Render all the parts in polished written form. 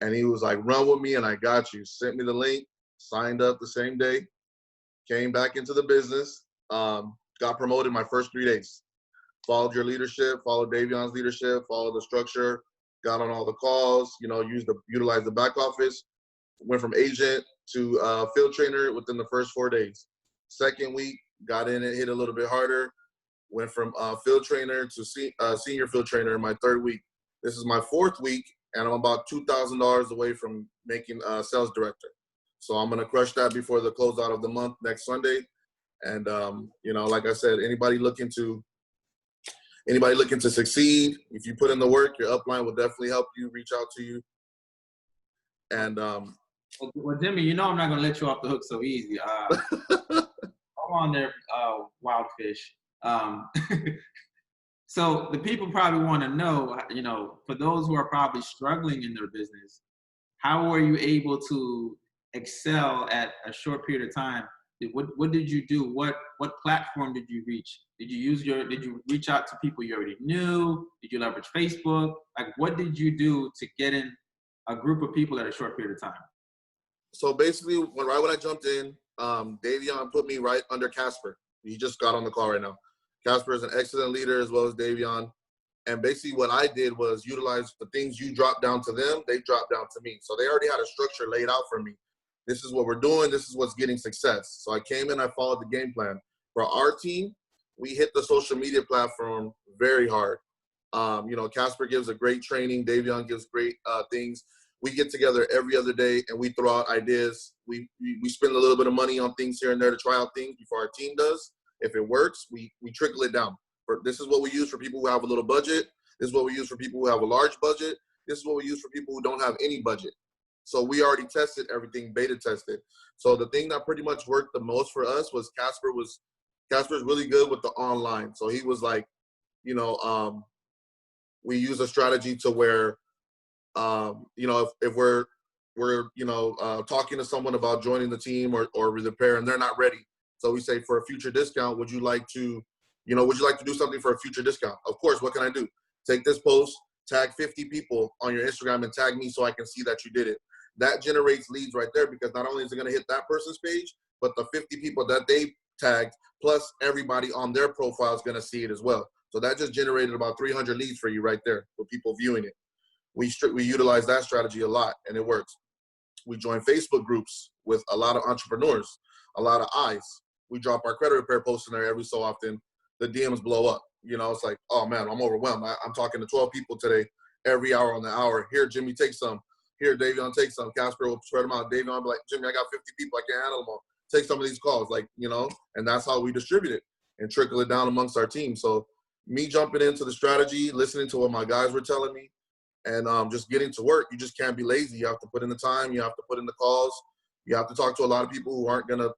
And he was like, run with me and I got you. Sent me the link, signed up the same day, came back into the business, got promoted my first 3 days. Followed your leadership, followed Davion's leadership, followed the structure, got on all the calls, utilized the back office, went from agent to field trainer within the first 4 days. Second week, got in and hit a little bit harder, went from field trainer to senior field trainer in my third week. This is my fourth week, and I'm about $2,000 away from making sales director. So I'm gonna crush that before the closeout of the month next Sunday. And like I said, anybody looking to succeed, if you put in the work, your upline will definitely help you, reach out to you. And well, Jimmy, I'm not gonna let you off the hook so easy. Come on there, Wildfish. So the people probably want to know, for those who are probably struggling in their business, how were you able to excel at a short period of time? What did you do? What platform did you reach? Did you reach out to people you already knew? Did you leverage Facebook? Like, what did you do to get in a group of people at a short period of time? So basically, when I jumped in, Davion put me right under Casper. He just got on the call right now. Casper is an excellent leader as well as Davion. And basically what I did was utilize the things you dropped down to them, they dropped down to me. So they already had a structure laid out for me. This is what we're doing. This is what's getting success. So I came in, I followed the game plan. For our team, we hit the social media platform very hard. Casper gives a great training. Davion gives great things. We get together every other day and we throw out ideas. We spend a little bit of money on things here and there to try out things before our team does. If it works, we trickle it down. This is what we use for people who have a little budget. This is what we use for people who have a large budget. This is what we use for people who don't have any budget. So we already tested everything, beta tested. So the thing that pretty much worked the most for us was Casper's really good with the online. So he was like, we use a strategy to where, if we're talking to someone about joining the team or with a pair and they're not ready. So we say, for a future discount, would you like to do something for a future discount? Of course, what can I do? Take this post, tag 50 people on your Instagram and tag me so I can see that you did it. That generates leads right there, because not only is it going to hit that person's page, but the 50 people that they tagged, plus everybody on their profile is going to see it as well. So that just generated about 300 leads for you right there for people viewing it. We utilize that strategy a lot, and it works. We join Facebook groups with a lot of entrepreneurs, a lot of eyes. We drop our credit repair posts in there every so often. The DMs blow up. It's like, oh man, I'm overwhelmed. I'm talking to 12 people today, every hour on the hour. Here, Jimmy, take some. Here, Davion, take some. Casper will spread them out. Davion will be like, Jimmy, I got 50 people. I can't handle them all. Take some of these calls, and that's how we distribute it and trickle it down amongst our team. So me jumping into the strategy, listening to what my guys were telling me, and just getting to work. You just can't be lazy. You have to put in the time. You have to put in the calls. You have to talk to a lot of people who aren't going to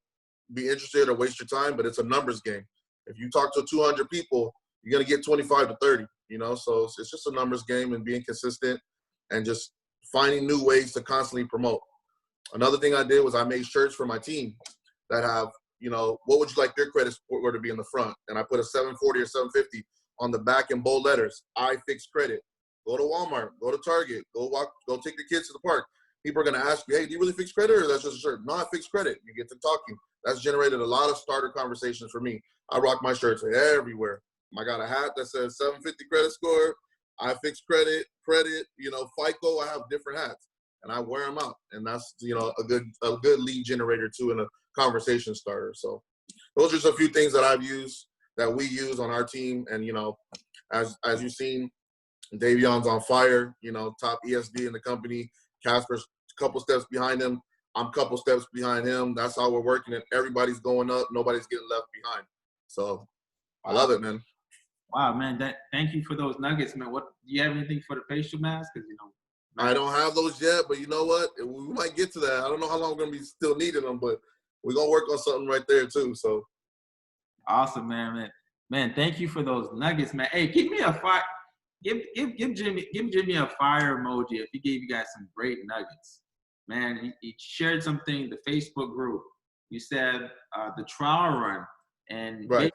be interested or waste your time, but it's a numbers game. If you talk to 200 people, you're going to get 25 to 30, so it's just a numbers game, and being consistent and just finding new ways to constantly promote. Another thing I did was I made shirts for my team that have, what would you like your credit score to be in the front? And I put a 740 or 750 on the back in bold letters. I fix credit. Go to Walmart, go to Target, go take your kids to the park. People are going to ask you, hey, do you really fix credit, or that's just a shirt? No, I fix credit. You get to talking. That's generated a lot of starter conversations for me. I rock my shirts everywhere. I got a hat that says 750 credit score. I fix credit, FICO. I have different hats, and I wear them out. And that's, a good lead generator too, and a conversation starter. So those are just a few things that we use on our team. And, as you've seen, Davion's on fire, top ESD in the company. Casper's a couple steps behind him. I'm a couple steps behind him. That's how we're working it. Everybody's going up. Nobody's getting left behind. So I love it, man. Wow, man. Thank you for those nuggets, man. Do you have anything for the facial mask? Because, I don't have those yet, but you know what? We might get to that. I don't know how long we're going to be still needing them, but we're going to work on something right there too. So awesome, man. Man, thank you for those nuggets, man. Hey, give me a fire. Give Jimmy a fire emoji if he gave you guys some great nuggets. Man, he shared something, the Facebook group. You said the trial run, and right.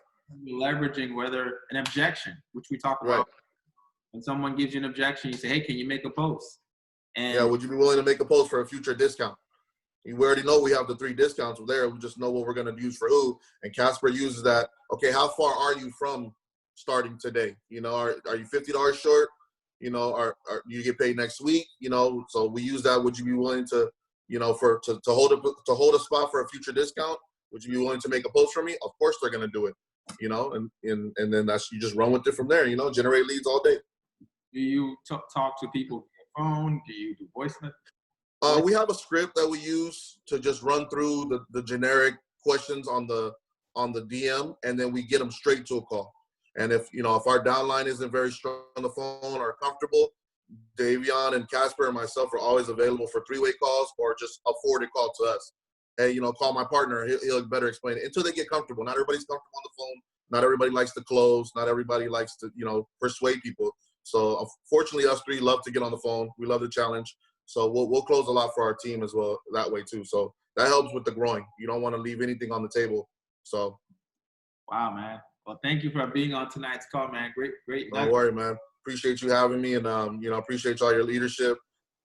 Leveraging whether an objection, which we talked about. Right. When someone gives you an objection, you say, hey, can you make a post? Yeah, And would you be willing to make a post for a future discount? We already know we have the 3 discounts there. We just know what we're going to use for who. And Casper uses that. Okay, how far are you from starting today? You know, are you $50 short? You know, are you get paid next week? You know, so we use that. Would you be willing to, you know, to hold a spot for a future discount? Would you be willing to make a post for me? Of course they're going to do it. You know, and then that's, you just run with it from there. You know, generate leads all day. do you talk to people via phone? Do you do voice? We have a script that we use to just run through the generic questions on the DM, and then we get them straight to a call. And if our downline isn't very strong on the phone or comfortable, Davion and Casper and myself are always available for 3-way calls or just a forwarded call to us. Hey, call my partner. He'll better explain it until they get comfortable. Not everybody's comfortable on the phone. Not everybody likes to close. Not everybody likes to persuade people. So unfortunately, us 3 love to get on the phone. We love the challenge. So we'll close a lot for our team as well that way too. So that helps with the growing. You don't want to leave anything on the table. So. Wow, man. Well, thank you for being on tonight's call, man. Great. Don't worry, man. Appreciate you having me, and appreciate all your leadership,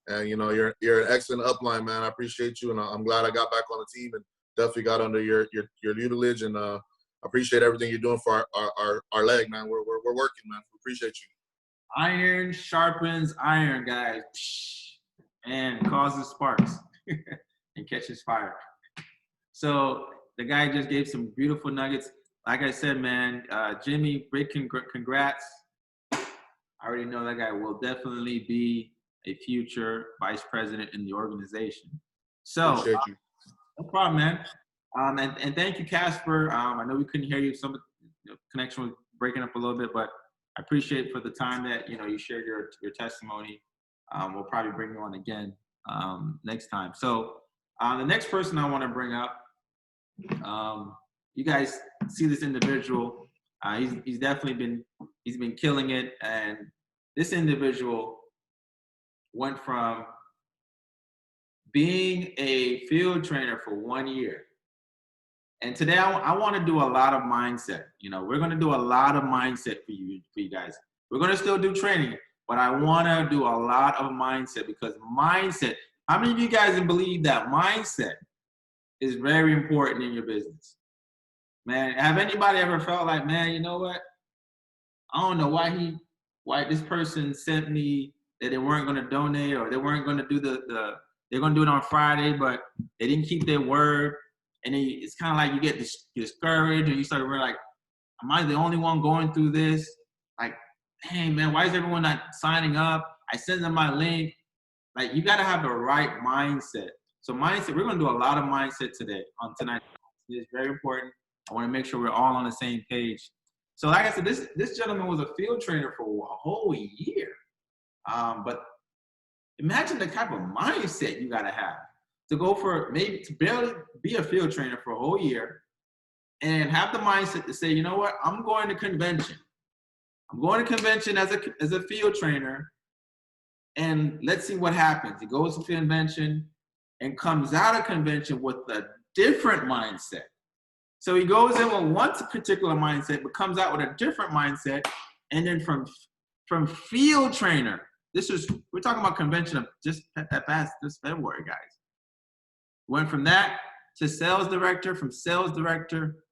and you're an excellent upline, man. I appreciate you, and I'm glad I got back on the team and definitely got under your tutelage, and I appreciate everything you're doing for our leg, man. We're working, man. We appreciate you. Iron sharpens iron, guys. And causes sparks and catches fire. So the guy just gave some beautiful nuggets. Like I said, man, Jimmy, big congrats. I already know that guy will definitely be a future vice president in the organization. So, appreciate you. No problem, man. And thank you, Casper. I know we couldn't hear you. Some connection was breaking up a little bit, but I appreciate for the time that you shared your testimony. We'll probably bring you on again next time. So the next person I want to bring up, you guys see this individual. He's definitely been killing it, and this individual went from being a field trainer for 1 year. And today I want to do a lot of mindset. We're going to do a lot of mindset for you guys. We're going to still do training, but I want to do a lot of mindset, because mindset, how many of you guys believe that mindset is very important in your business? Man, have anybody ever felt like, man, you know what? I don't know why this person sent me that they weren't going to donate, or they weren't going to do they're going to do it on Friday, but they didn't keep their word. And then it's kind of like you get discouraged, and you start to realize, like, am I the only one going through this? Like, hey, man, why is everyone not signing up? I send them my link. Like, you got to have the right mindset. So mindset, we're going to do a lot of mindset today on tonight. It's very important. I want to make sure we're all on the same page. So like I said, this gentleman was a field trainer for a whole year. But imagine the type of mindset you got to have to go for maybe to barely be a field trainer for a whole year, and have the mindset to say, you know what, I'm going to convention. I'm going to convention as a field trainer, and let's see what happens. He goes to convention and comes out of convention with a different mindset. So he goes in with one particular mindset, but comes out with a different mindset. And then from field trainer, we're talking about convention of just that past this February, guys. Went from that to sales director, from sales director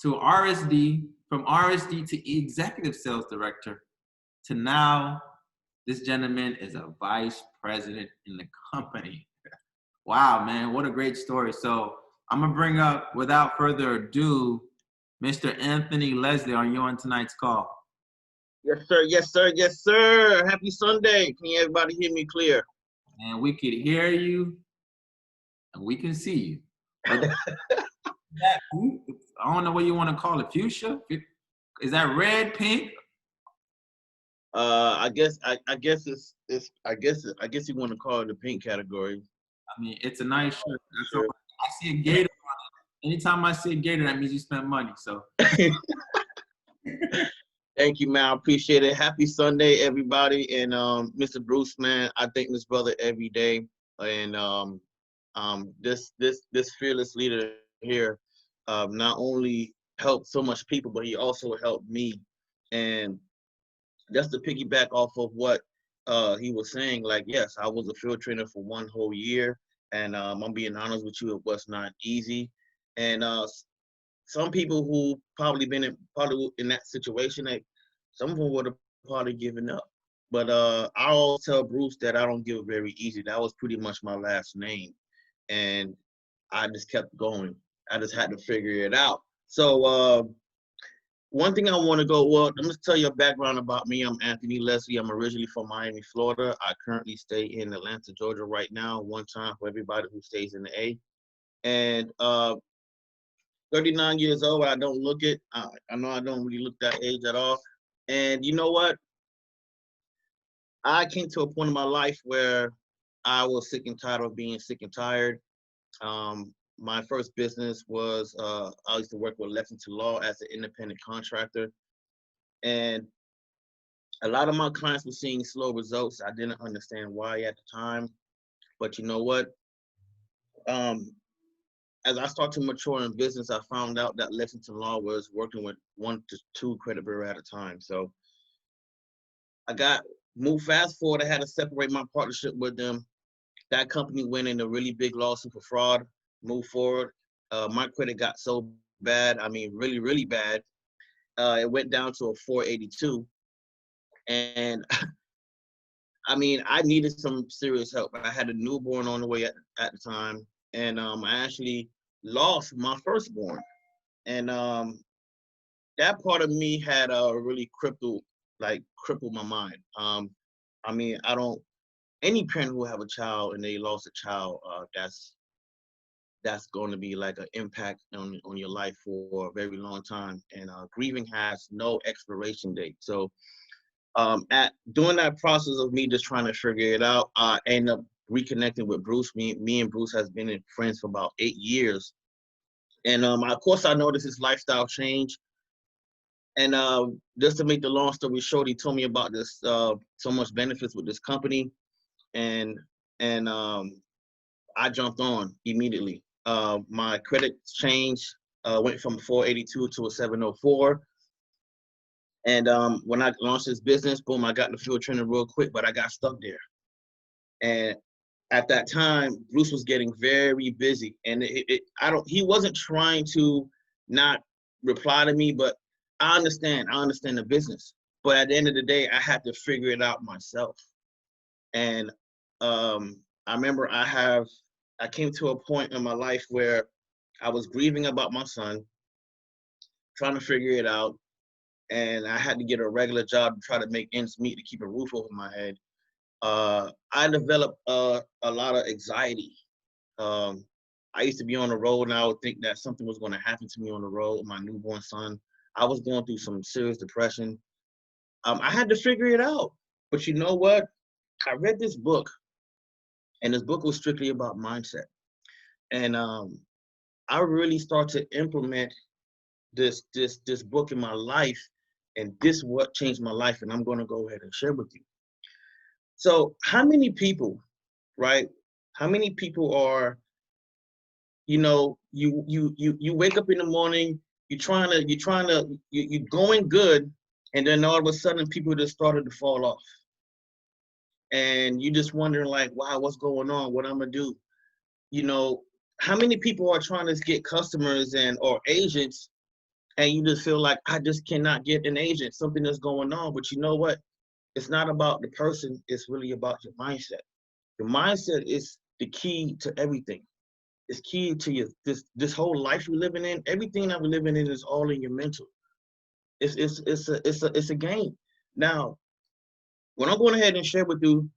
to RSD, from RSD to executive sales director, to now this gentleman is a vice president in the company. Wow, man, what a great story. So I'm going to bring up, without further ado, Mr. Anthony Leslie. Are you on tonight's call? Yes, sir. Yes, sir. Yes, sir. Happy Sunday. Can everybody hear me clear? And we can hear you, and we can see you. I don't know what you want to call it. Fuchsia? Is that red, pink? I guess you want to call it the pink category. I mean, it's a nice shirt. Sure. I see a gator on it. Anytime I see a gator, that means you spend money. So thank you, man. I appreciate it. Happy Sunday, everybody. And Mr. Bruce, man, I thank this brother every day. And this fearless leader here not only helped so much people, but he also helped me. And just to piggyback off of what he was saying like, yes, I was a field trainer for 1 whole year, and I'm being honest with you, it was not easy. And some people who probably in that situation, like some of them would have probably given up. But I always tell Bruce that I don't give very easy. That was pretty much my last name, and I just kept going. I just had to figure it out. So one thing I want to well, let me tell you a background about me. I'm Anthony Leslie. I'm originally from Miami, Florida. I currently stay in Atlanta, Georgia right now, one time for everybody who stays in the A. And 39 years old, I don't look it. I know I don't really look that age at all. And you know what? I came to a point in my life where I was sick and tired of being sick and tired. My first business was I used to work with Lexington Law as an independent contractor. And a lot of my clients were seeing slow results. I didn't understand why at the time. But you know what? As I started to mature in business, I found out that Lexington Law was working with 1 to 2 credit bureaus at a time. So I moved fast forward. I had to separate my partnership with them. That company went in a really big lawsuit for fraud, moved forward. My credit got so bad, I mean, really, really bad. It went down to a 482. And I mean, I needed some serious help. I had a newborn on the way at the time. And I actually lost my firstborn. And that part of me had really crippled my mind. I mean, any parent who have a child and they lost a child, that's going to be like an impact on your life for a very long time. And grieving has no expiration date. So during that process of me just trying to figure it out, I ended up reconnecting with Bruce. Me and Bruce has been friends for about 8 years. And of course, I noticed his lifestyle change. And just to make the long story short, he told me about this so much benefits with this company, and I jumped on immediately. My credit change went from 482 to a 704. And when I launched this business, boom, I got the field training real quick, but I got stuck there. And at that time, Bruce was getting very busy, and he wasn't trying to not reply to me, but I understand the business. But at the end of the day, I had to figure it out myself. And I remember I came to a point in my life where I was grieving about my son, trying to figure it out, and I had to get a regular job to try to make ends meet to keep a roof over my head. I developed a lot of anxiety. I used to be on the road, and I would think that something was going to happen to me on the road with my newborn son. I was going through some serious depression. I had to figure it out. But you know what? I read this book, and this book was strictly about mindset. And I really started to implement this book in my life, and this is what changed my life, and I'm going to go ahead and share with you. So how many people, right? How many people are, you wake up in the morning, you're going good, and then all of a sudden people just started to fall off. And you just wondering like, wow, what's going on? What I'm gonna do? How many people are trying to get customers or agents, and you just feel like, I just cannot get an agent, something is going on. But you know what? It's not about the person, it's really about your mindset. Your mindset is the key to everything. It's key to this whole life we're living in. Everything that we're living in is all in your mental. It's a game. Now, what I'm going ahead and share with you,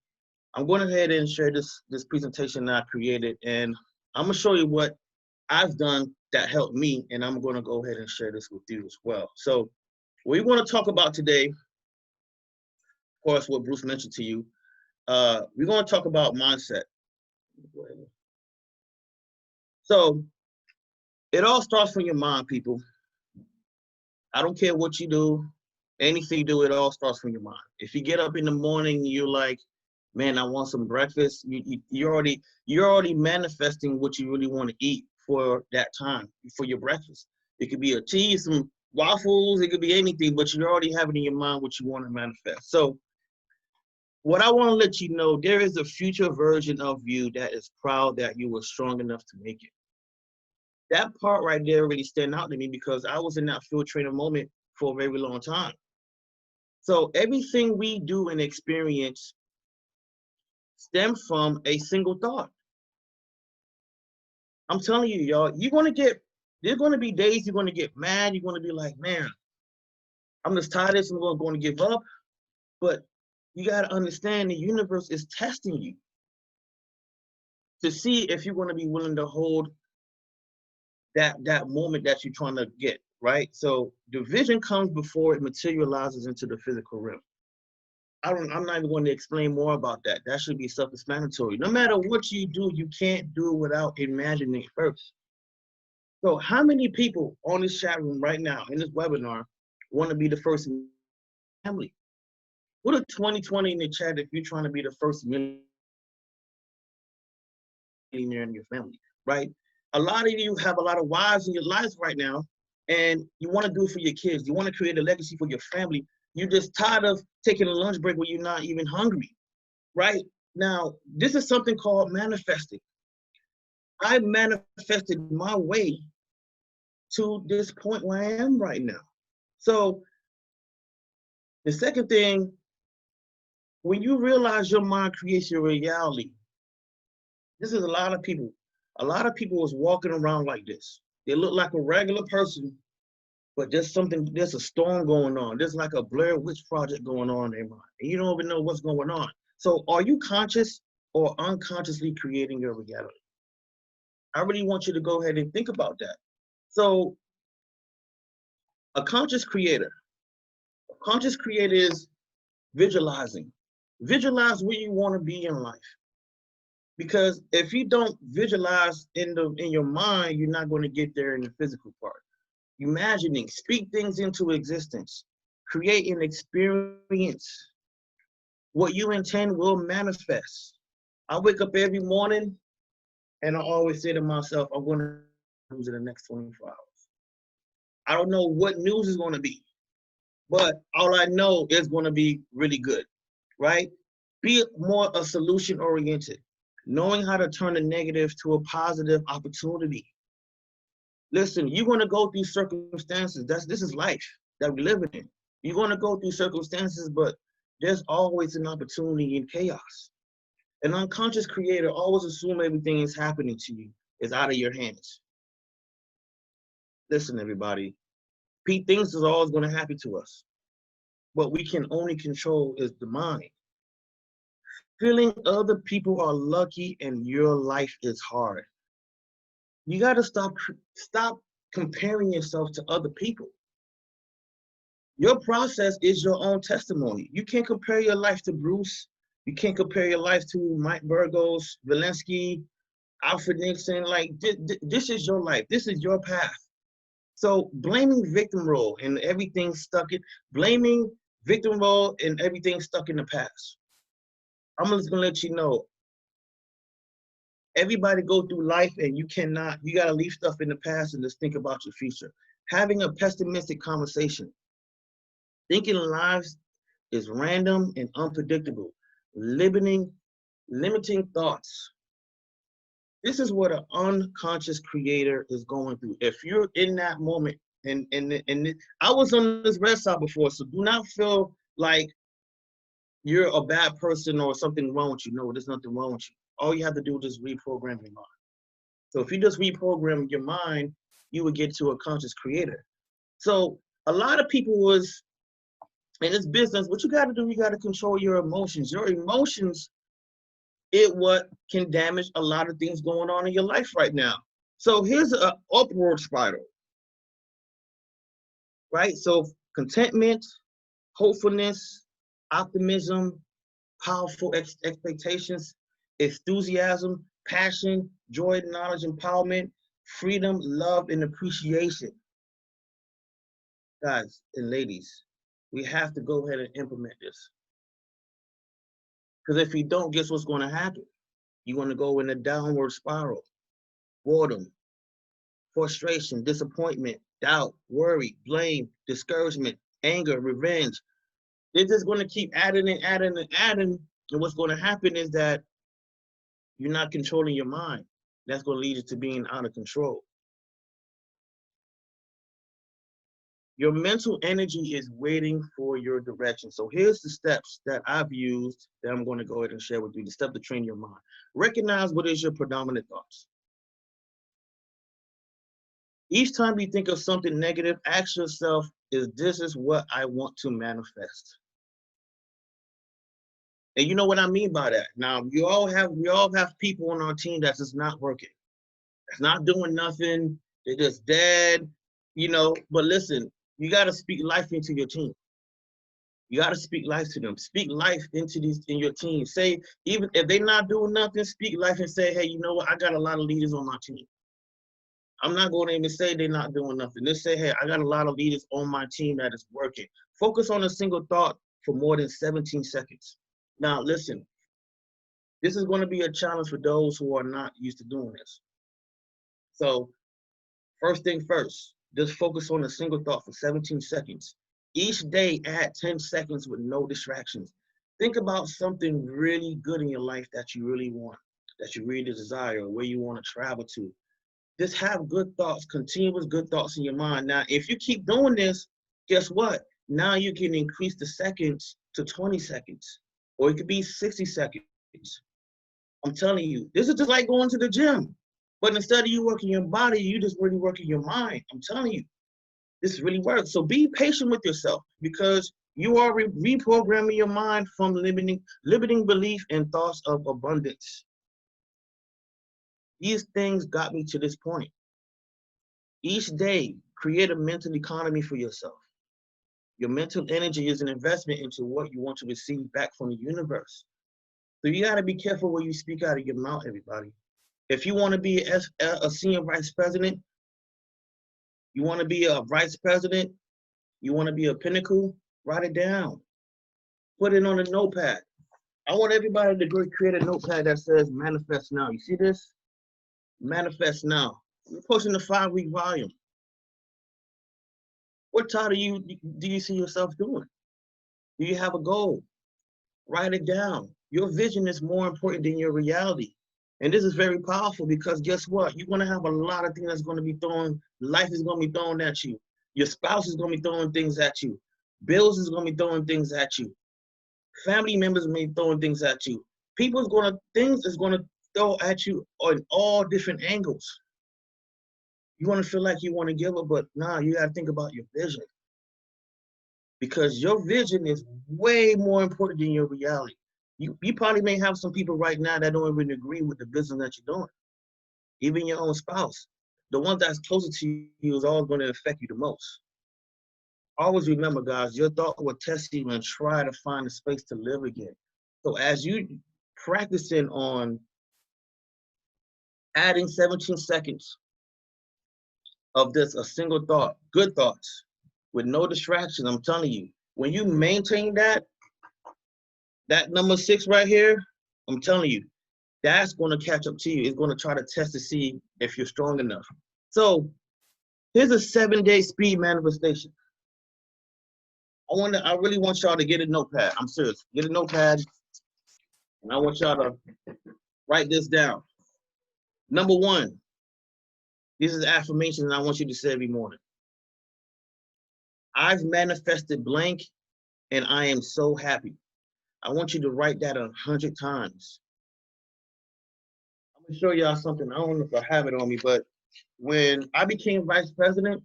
I'm going ahead and share this presentation that I created, and I'm gonna show you what I've done that helped me, and I'm going to go ahead and share this with you as well. So, what we want to talk about today, of course, what Bruce mentioned to you, we're going to talk about mindset. So, it all starts from your mind, people. I don't care what you do, anything you do, it all starts from your mind. If you get up in the morning, you're like, man, I want some breakfast. You're already manifesting what you really want to eat for that time, for your breakfast. It could be a tea, some waffles, it could be anything, but you're already having in your mind what you want to manifest. So What I want to let you know, there is a future version of you that is proud that you were strong enough to make it. That part right there really stand out to me because I was in that field trainer moment for a very long time. So everything we do and experience stems from a single thought. I'm telling you, y'all, there's going to be days you're going to get mad. You're going to be like, man, I'm just tired of this. I'm going to give up. But you got to understand the universe is testing you to see if you're going to be willing to hold that moment that you're trying to get, right? So the vision comes before it materializes into the physical realm. I'm not even going to explain more about that. That should be self-explanatory. No matter what you do, you can't do it without imagining first. So how many people on this chat room right now in this webinar want to be the first family? Put a 2020 in the chat if you're trying to be the first millionaire in your family, right? A lot of you have a lot of wives in your lives right now, and you want to do it for your kids. You want to create a legacy for your family. You're just tired of taking a lunch break when you're not even hungry, right? Now, this is something called manifesting. I manifested my way to this point where I am right now. So the second thing, when you realize your mind creates your reality, this is a lot of people. A lot of people is walking around like this. They look like a regular person, but there's a storm going on. There's like a Blair Witch Project going on in their mind. And you don't even know what's going on. So are you conscious or unconsciously creating your reality? I really want you to go ahead and think about that. So a conscious creator is visualizing. Visualize where you want to be in life. Because if you don't visualize in your mind, you're not going to get there in the physical part. Imagining, speak things into existence, create an experience. What you intend will manifest. I wake up every morning and I always say to myself, I'm going to news in the next 24 hours. I don't know what news is going to be, but all I know is going to be really good, right? Be more a solution oriented, knowing how to turn a negative to a positive opportunity. Listen, you're going to go through circumstances. This is life that we're living in. You're going to go through circumstances, but there's always an opportunity in chaos. An unconscious creator always assumes everything is happening to you is out of your hands. Listen, everybody, things is always going to happen to us. What we can only control is the mind. Feeling other people are lucky and your life is hard. You got to stop comparing yourself to other people. Your process is your own testimony. You can't compare your life to Bruce. You can't compare your life to Mike Burgos, Valensky, Alfred Nixon. Like, this is your life. This is your path. So blaming victim role and everything blaming victim role and everything stuck in the past. I'm just gonna let you know, everybody go through life and you gotta leave stuff in the past and just think about your future. Having a pessimistic conversation. Thinking lives is random and unpredictable. Limiting thoughts. This is what an unconscious creator is going through. If you're in that moment, and I was on this red side before, so do not feel like you're a bad person or something wrong with you. No, there's nothing wrong with you. All you have to do is just reprogram your mind. So if you just reprogram your mind, you would get to a conscious creator. So a lot of people was in this business, what you got to do, you got to control your emotions. Your emotions is what can damage a lot of things going on in your life right now. So here's an upward spiral, right? So contentment, hopefulness, optimism, powerful expectations, enthusiasm, passion, joy, knowledge, empowerment, freedom, love, and appreciation. Guys and ladies, we have to go ahead and implement this. Because if you don't, guess what's going to happen? You're going to go in a downward spiral. Boredom, frustration, disappointment, doubt, worry, blame, discouragement, anger, revenge. They're just going to keep adding and adding and adding And what's going to happen is that you're not controlling your mind. That's going to lead you to being out of control. Your mental energy is waiting for your direction. So here's the steps that I've used that I'm going to go ahead and share with you, the step to train your mind. Recognize what is your predominant thoughts. Each time you think of something negative, ask yourself, this is what I want to manifest? And you know what I mean by that. Now, we all have people on our team that's just not working. That's not doing nothing. They're just dead, but listen, you got to speak life into your team. You got to speak life to them. Speak life in your team. Say, even if they're not doing nothing, speak life and say, hey, you know what? I got a lot of leaders on my team. I'm not going to even say they're not doing nothing. Just say, hey, I got a lot of leaders on my team that is working. Focus on a single thought for more than 17 seconds. Now, listen, this is going to be a challenge for those who are not used to doing this. So first thing first, just focus on a single thought for 17 seconds. Each day, add 10 seconds with no distractions. Think about something really good in your life that you really want, that you really desire, where you want to travel to. Just have good thoughts, continuous good thoughts in your mind. Now, if you keep doing this, guess what? Now you can increase the seconds to 20 seconds, or it could be 60 seconds. I'm telling you, this is just like going to the gym. But instead of you working your body, you just really working your mind. I'm telling you, this really works. So be patient with yourself, because you are reprogramming your mind from limiting belief and thoughts of abundance. These things got me to this point. Each day, create a mental economy for yourself. Your mental energy is an investment into what you want to receive back from the universe. So you got to be careful what you speak out of your mouth, everybody. If you want to be a senior vice president, you want to be a vice president, you want to be a pinnacle, write it down. Put it on a notepad. I want everybody to create a notepad that says manifest now. You see this? Manifest now. We're posting a 5-week volume. What title do you see yourself doing? Do you have a goal? Write it down. Your vision is more important than your reality. And this is very powerful, because guess what? You're going to have a lot of things that's going to be life is going to be thrown at you. Your spouse is going to be throwing things at you. Bills is going to be throwing things at you. Family members may be throwing things at you. Things is going to throw at you on all different angles. You want to feel like you want to give up, but nah, you got to think about your vision. Because your vision is way more important than your reality. You probably may have some people right now that don't even agree with the business that you're doing. Even your own spouse. The one that's closer to you is always going to affect you the most. Always remember, guys, your thought will test you and try to find a space to live again. So as you practicing on adding 17 seconds of this, a single thought, good thoughts, with no distractions, I'm telling you, when you maintain that number 6 right here, I'm telling you, that's going to catch up to you. It's going to try to test to see if you're strong enough. So here's a 7-day speed manifestation. I really want y'all to get a notepad. I'm serious. Get a notepad, and I want y'all to write this down. Number 1, this is affirmation, and I want you to say every morning. I've manifested blank, and I am so happy. I want you to write that 100 times. I'm gonna show y'all something. I don't know if I have it on me, but when I became vice president,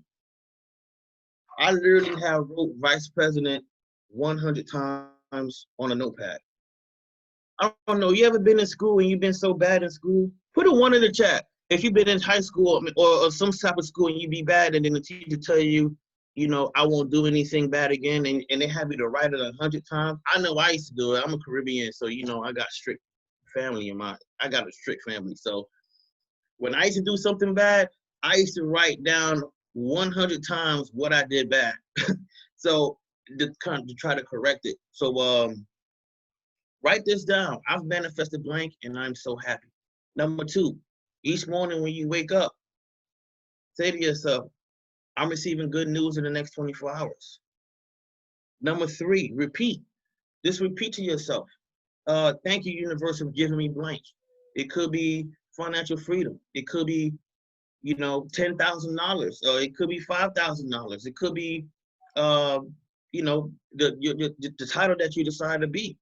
I literally have wrote vice president 100 times on a notepad. I don't know, you ever been in school and you've been so bad in school? Put a 1 in the chat. If you've been in high school or some type of school and you be bad, and then the teacher tell you, I won't do anything bad again, and they have you to write it 100 times. I know I used to do it. I'm a Caribbean, so I got strict family I got a strict family. So when I used to do something bad, I used to write down 100 times what I did bad. So to try to correct it. So write this down. I've manifested blank, and I'm so happy. Number 2, each morning when you wake up, say to yourself, I'm receiving good news in the next 24 hours. Number 3, repeat. Just repeat to yourself. thank you, universe, for giving me blank. It could be financial freedom. It could be, you know, $10,000, or it could be $5,000. It could be, you know, the title that you decide to be.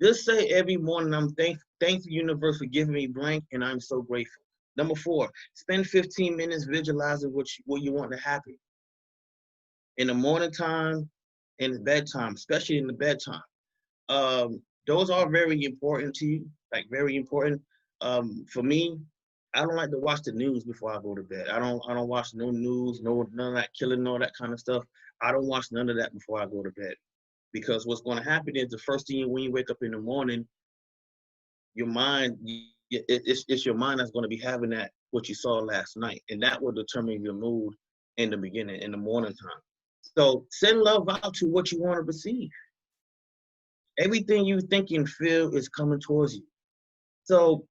Just say every morning, I'm thank you, universe, for giving me blank, and I'm so grateful. Number 4, spend 15 minutes visualizing what you want to happen. In the morning time, in the bedtime, especially in the bedtime. Those are very important to you, like very important. For me, I don't like to watch the news before I go to bed. I don't watch no news, none of that killing, all that kind of stuff. I don't watch none of that before I go to bed, because what's going to happen is the first thing when you wake up in the morning, your mind, it's your mind that's going to be having that what you saw last night, and that will determine your mood in the beginning, in the morning time. So send love out to what you want to receive. Everything you think and feel is coming towards you. So,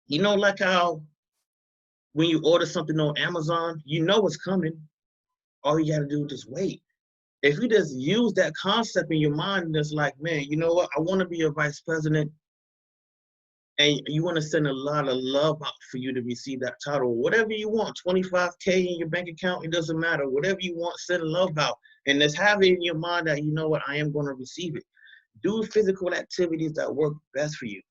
you know, like how when you order something on Amazon, you know it's coming. All you got to do is just wait. If you just use that concept in your mind, and it's like, man, you know what? I want to be a vice president. And you want to send a lot of love out for you to receive that title. Whatever you want, 25K in your bank account, it doesn't matter. Whatever you want, send love out. And just have it in your mind that, you know what, I am going to receive it. Do physical activities that work best for you,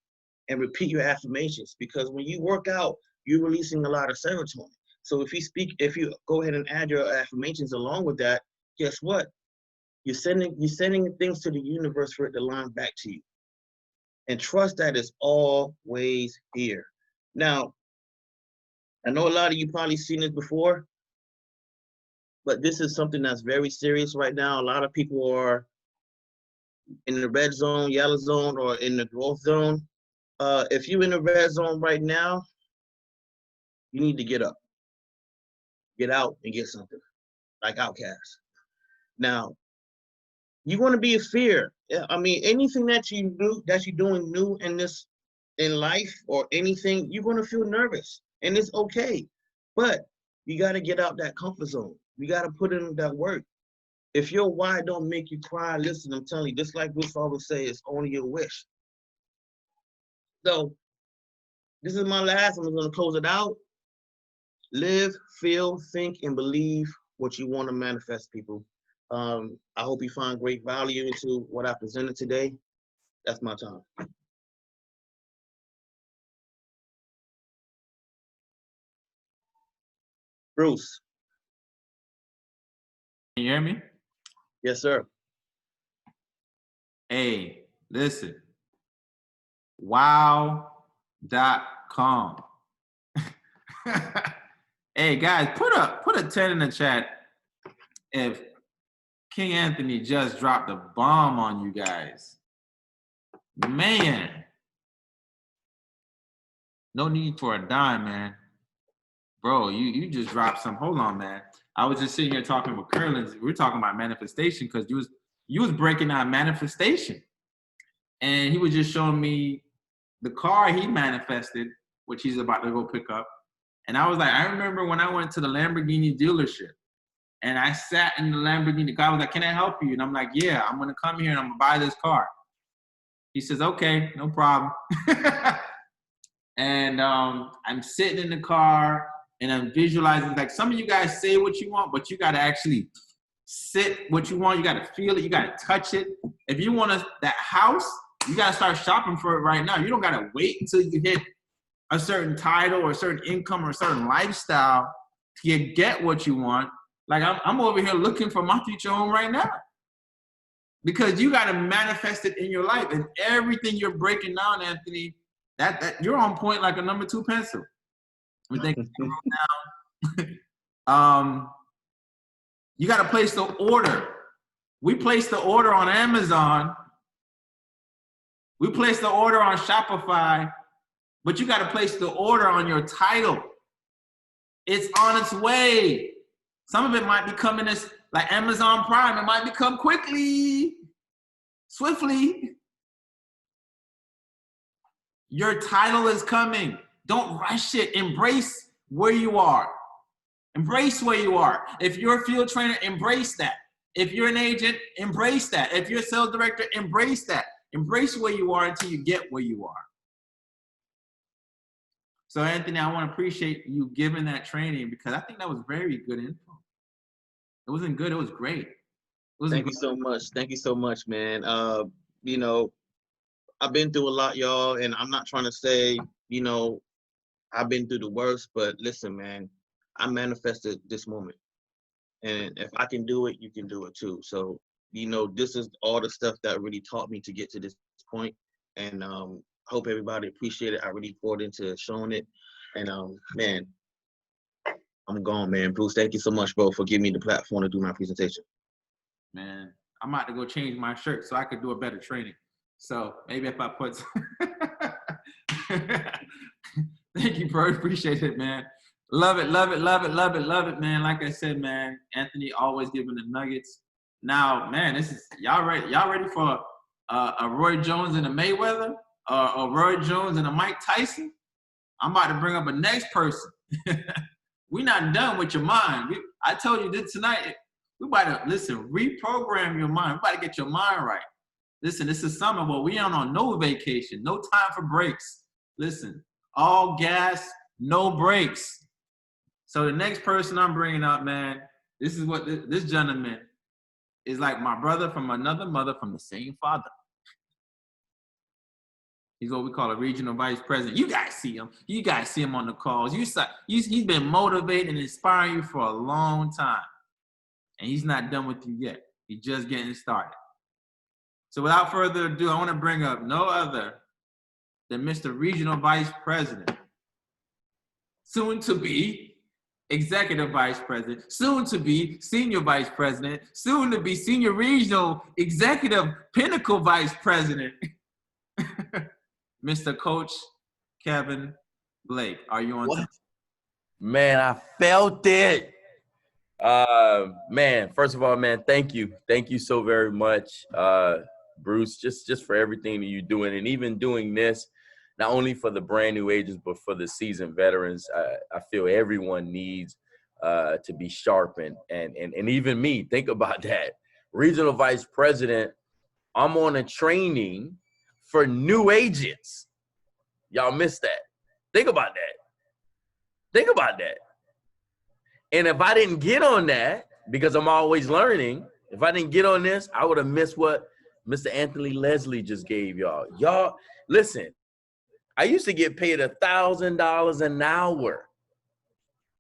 and repeat your affirmations, because when you work out, you're releasing a lot of serotonin. So if you go ahead and add your affirmations along with that, guess what? You're sending things to the universe for it to line back to you. And trust that it's always here. Now, I know a lot of you probably seen this before, but this is something that's very serious right now. A lot of people are in the red zone, yellow zone, or in the growth zone. If you're in the red zone right now, you need to get up. Get out and get something, like Outkast. Now, you want to be a fear. I mean, anything that you do, that you're doing new in life or anything, you're going to feel nervous, and it's okay. But you got to get out that comfort zone. You got to put in that work. If your why don't make you cry, listen, I'm telling you, just like Bruce always say, it's only your wish. So this is my last. I'm going to close it out. Live, feel, think, and believe what you want to manifest, people. I hope you find great value into what I presented today. That's my time. Bruce. Can you hear me? Yes, sir. Hey, listen. Wow.com. Hey guys, put a 10 in the chat if King Anthony just dropped a bomb on you guys. Man. No need for a dime, man. Bro, you just dropped some. Hold on, man. I was just sitting here talking with Curlin. We were talking about manifestation, because you was breaking down manifestation. And he was just showing me the car he manifested, which he's about to go pick up. And I was like, I remember when I went to the Lamborghini dealership, and I sat in the Lamborghini. The guy was like, can I help you? And I'm like, yeah, I'm going to come here and I'm going to buy this car. He says, okay, no problem. And I'm sitting in the car and I'm visualizing. Like, some of you guys say what you want, but you got to actually sit what you want. You got to feel it. You got to touch it. If you want that house, you got to start shopping for it right now. You don't got to wait until you hit a certain title or a certain income or a certain lifestyle to get what you want. Like, I'm over here looking for my future home right now, because you got to manifest it in your life. And everything you're breaking down, Anthony, that you're on point like a number 2 pencil. Everything down. You got to place the order. We placed the order on Amazon. We placed the order on Shopify, but you got to place the order on your title. It's on its way. Some of it might be coming as like Amazon Prime. It might become quickly, swiftly. Your title is coming. Don't rush it. Embrace where you are. Embrace where you are. If you're a field trainer, embrace that. If you're an agent, embrace that. If you're a sales director, embrace that. Embrace where you are until you get where you are. So Anthony, I want to appreciate you giving that training because I think that was very good info. It wasn't good, it was great. It wasn't Thank you so much. Thank you so much, man. You know, I've been through a lot, y'all, and I'm not trying to say, you know, I've been through the worst, but listen, man, I manifested this moment. And if I can do it, you can do it too. So, you know, this is all the stuff that really taught me to get to this point. And hope everybody appreciate it. I really poured into showing it. And man, I'm gone, man. Bruce, thank you so much, bro, for giving me the platform to do my presentation. Man, I'm about to go change my shirt so I could do a better training. So maybe if I put thank you, bro. Appreciate it, man. Love it, love it, love it, love it, love it, man. Like I said, man, Anthony always giving the nuggets. Now, man, this is y'all ready for a Roy Jones and a Mayweather, or Roy Jones and a Mike Tyson? I'm about to bring up a next person. We're not done with your mind. I told you this tonight. We about to listen, reprogram your mind. We about to get your mind right. Listen, this is summer, but we aren't on no vacation, no time for breaks. Listen, all gas, no breaks. So the next person I'm bringing up, man, this is what this gentleman is like my brother from another mother from the same father. He's what we call a regional vice president. You guys see him. You guys see him on the calls. He's been motivating and inspiring you for a long time. And he's not done with you yet. He's just getting started. So without further ado, I want to bring up no other than Mr. Regional Vice President, soon to be Executive Vice President, soon to be Senior Vice President, soon to be Senior Regional Executive Pinnacle Vice President, Mr. Coach Kevin Blake. Are you on? Man, I felt it. Man, first of all, man, thank you. Thank you so very much, Bruce, just for everything that you're doing, and even doing this, not only for the brand new agents, but for the seasoned veterans. I feel everyone needs to be sharpened, and even me. Think about that. Regional Vice President, I'm on a training for new agents. Y'all missed that. Think about that. Think about that. And if I didn't get on that, because I'm always learning, if I didn't get on this, I would have missed what Mr. Anthony Leslie just gave y'all. Y'all, listen, I used to get paid $1,000 an hour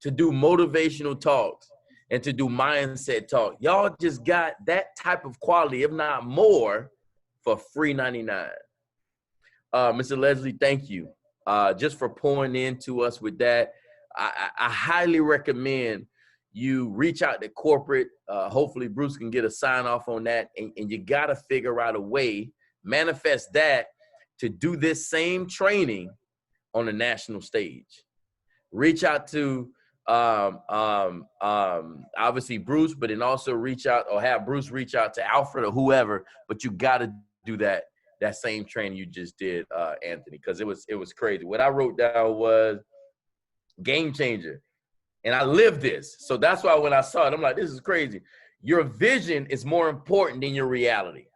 to do motivational talks and to do mindset talk. Y'all just got that type of quality, if not more, for free 99. Mr. Leslie, thank you just for pouring into us with that. I highly recommend you reach out to corporate. Hopefully Bruce can get a sign off on that. And you got to figure out a way, manifest that to do this same training on the national stage. Reach out to obviously Bruce, but then also reach out or have Bruce reach out to Alfred or whoever, but you got to do that same training you just did, Anthony, because it was crazy. What I wrote down was game changer. And I live this. So that's why when I saw it, I'm like, this is crazy. Your vision is more important than your reality.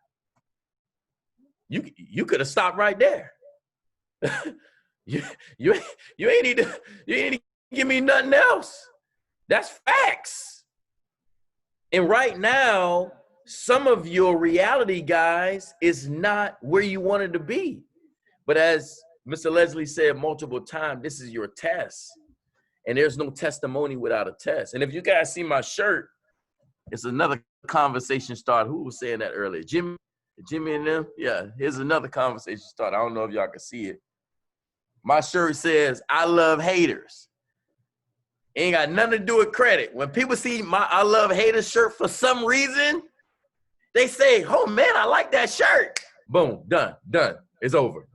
You could have stopped right there. you ain't need to give me nothing else. That's facts. And right now, some of your reality, guys, is not where you wanted to be. But as Mr. Leslie said multiple times, this is your test. And there's no testimony without a test. And if you guys see my shirt, it's another conversation start. Who was saying that earlier? Jimmy and them? Yeah, here's another conversation start. I don't know if y'all can see it. My shirt says, I love haters. Ain't got nothing to do with credit. When people see my I love haters shirt for some reason, they say, oh man, I like that shirt. Boom, done. It's over.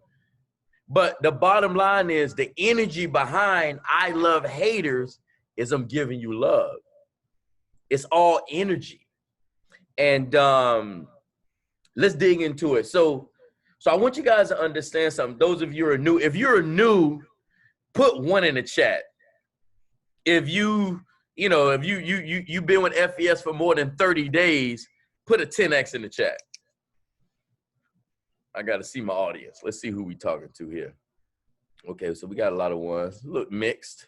But the bottom line is the energy behind I love haters is I'm giving you love. It's all energy. And let's dig into it. So I want you guys to understand something. Those of you who are new, if you're new, put 1 in the chat. If you've been with FES for more than 30 days, put a 10X in the chat. I got to see my audience. Let's see who we talking to here. Okay, so we got a lot of ones. Look mixed.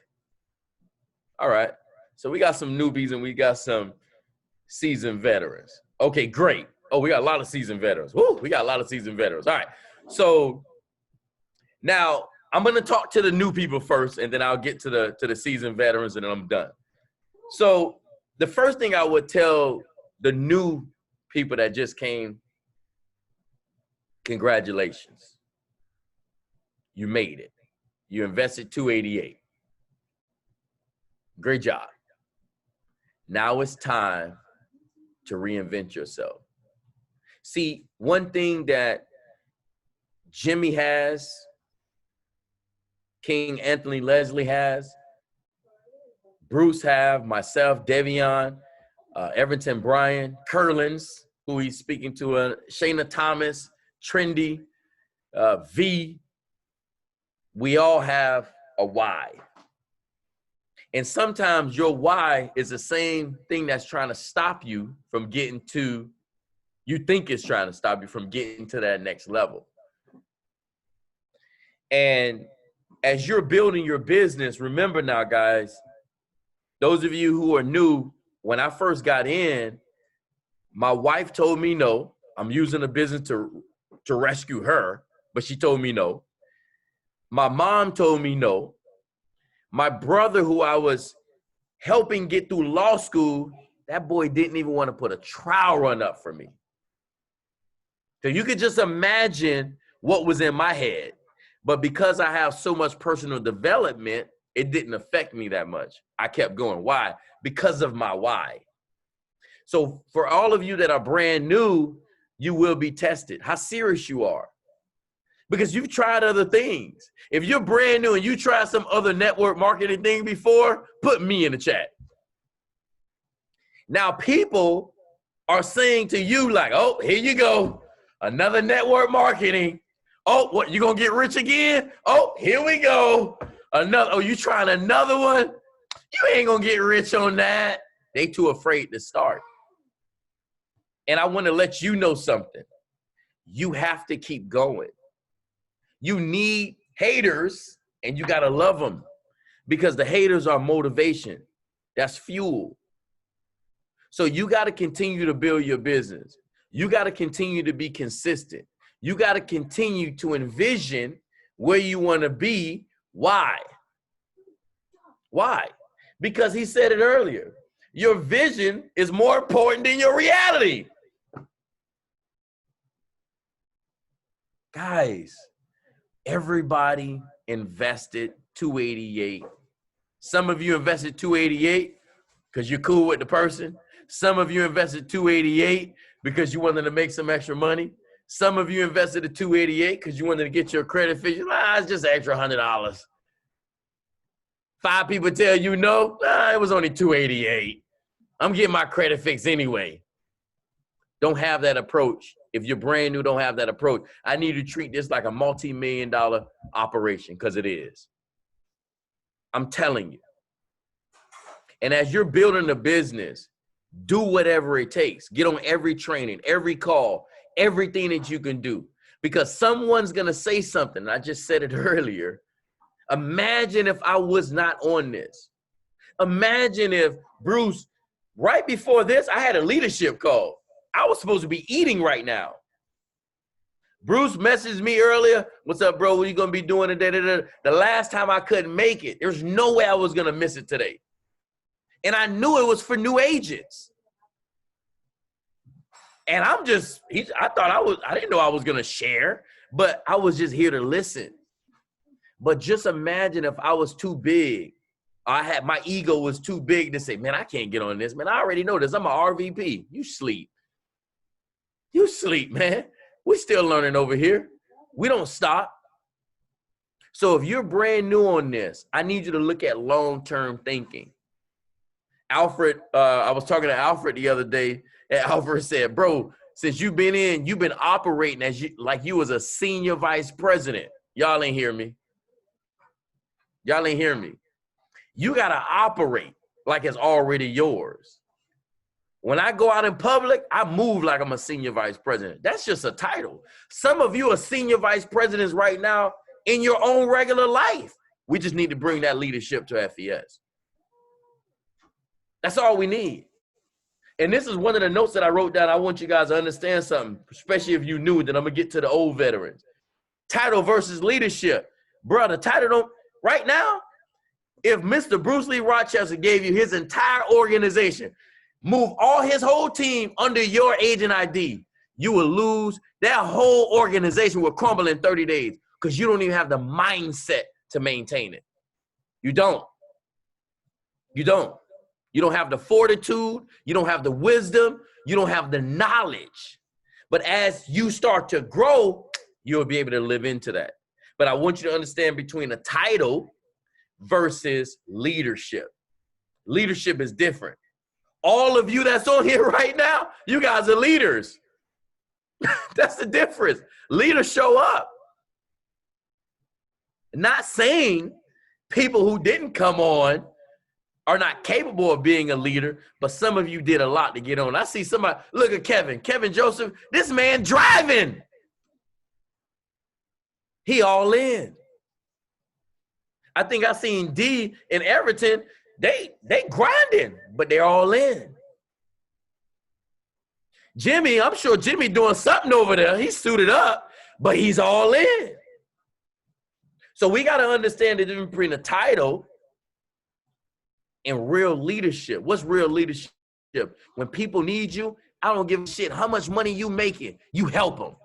All right. So we got some newbies and we got some seasoned veterans. Okay, great. Oh, we got a lot of seasoned veterans. Woo, we got a lot of seasoned veterans. All right. So now I'm going to talk to the new people first, and then I'll get to the seasoned veterans, and then I'm done. So the first thing I would tell the new people that just came, congratulations. You made it. You invested $288. Great job. Now it's time to reinvent yourself. See, one thing that Jimmy has, King Anthony Leslie has, Bruce have, myself, Devion, Everton Bryan, Curlins, who he's speaking to, Shayna Thomas, Trendy, V. We all have a why. And sometimes your why is the same thing that's trying to stop you from getting to, you think it's trying to stop you from getting to that next level. And as you're building your business, remember now, guys, those of you who are new, when I first got in, my wife told me no. I'm using a business to rescue her, but she told me no. My mom told me no. My brother, who I was helping get through law school, that boy didn't even want to put a trial run up for me. So you could just imagine what was in my head. But because I have so much personal development, it didn't affect me that much. I kept going. Why? Because of my why. So for all of you that are brand new, you will be tested. How serious you are. Because you've tried other things. If you're brand new and you tried some other network marketing thing before, put me in the chat. Now people are saying to you like, oh, here you go. Another network marketing. Oh, what, you gonna get rich again? Oh, here we go. Another, oh, you trying another one? You ain't gonna get rich on that. They too afraid to start. And I wanna let you know something. You have to keep going. You need haters, and you gotta love them, because the haters are motivation. That's fuel. So you gotta continue to build your business. You gotta continue to be consistent. You gotta continue to envision where you wanna be. Why? Why? Because he said it earlier. Your vision is more important than your reality. Guys, everybody invested $288. Some of you invested $288 because you're cool with the person. Some of you invested $288 because you wanted to make some extra money. Some of you invested the $288 because you wanted to get your credit fixed. It's just an extra $100. 5 people tell you no, it was only $288. I'm getting my credit fixed anyway. Don't have that approach. If you're brand new, don't have that approach. I need to treat this like a multi-million-dollar operation, because it is. I'm telling you. And as you're building a business, do whatever it takes. Get on every training, every call, everything that you can do, because someone's going to say something. I just said it earlier. Imagine if I was not on this. Imagine if Bruce, right before this, I had a leadership call. I was supposed to be eating right now. Bruce messaged me earlier. What's up, bro? What are you going to be doing today? The last time I couldn't make it, there's no way I was going to miss it today. And I knew it was for new agents. And I didn't know I was going to share, but I was just here to listen. But just imagine if I was too big. My ego was too big to say, man, I can't get on this. Man, I already know this. I'm an RVP. You sleep. You sleep, man. We're still learning over here. We don't stop. So if you're brand new on this, I need you to look at long-term thinking. Alfred, I was talking to Alfred the other day, and Alfred said, bro, since you've been in, you've been operating like you was a senior vice president. Y'all ain't hear me. Y'all ain't hear me. You got to operate like it's already yours. When I go out in public, I move like I'm a senior vice president. That's just a title. Some of you are senior vice presidents right now in your own regular life. We just need to bring that leadership to FES. That's all we need. And this is one of the notes that I wrote down. I want you guys to understand something, especially if you knew that I'm going to get to the old veterans. Title versus leadership. Brother, title don't, right now, if Mr. Bruce Lee Rochester gave you his entire organization, move all his whole team under your agent ID, you will lose. That whole organization will crumble in 30 days because you don't even have the mindset to maintain it. You don't. You don't. You don't have the fortitude. You don't have the wisdom. You don't have the knowledge. But as you start to grow, you'll be able to live into that. But I want you to understand between a title versus leadership. Leadership is different. All of you that's on here right now, you guys are leaders. That's the difference. Leaders show up. Not saying people who didn't come on are not capable of being a leader, but some of you did a lot to get on. I see somebody, look at Kevin Joseph, this man driving. He all in. I think I seen D and Everton, they grinding, but they're all in. Jimmy, I'm sure Jimmy doing something over there. He's suited up, but he's all in. So we got to understand the difference between a title and real leadership. What's real leadership? When people need you, I don't give a shit how much money you making. You help them.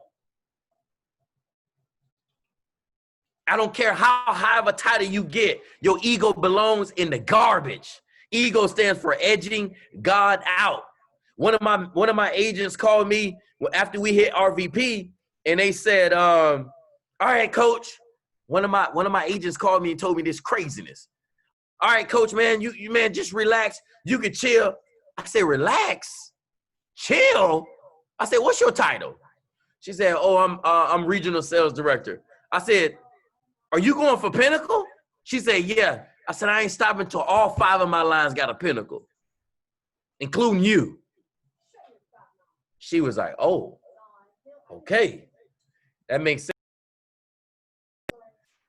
I don't care how high of a title you get. Your ego belongs in the garbage. Ego stands for edging God out. One of my agents called me after we hit RVP, and they said, all right, coach. One of my agents called me and told me this craziness. All right, coach, man, you man, just relax. You can chill. I said, relax, chill. I said, what's your title? She said, oh, I'm regional sales director. I said, are you going for Pinnacle? She said, yeah. I said, I ain't stopping until all 5 of my lines got a Pinnacle, including you. She was like, oh, okay. That makes sense.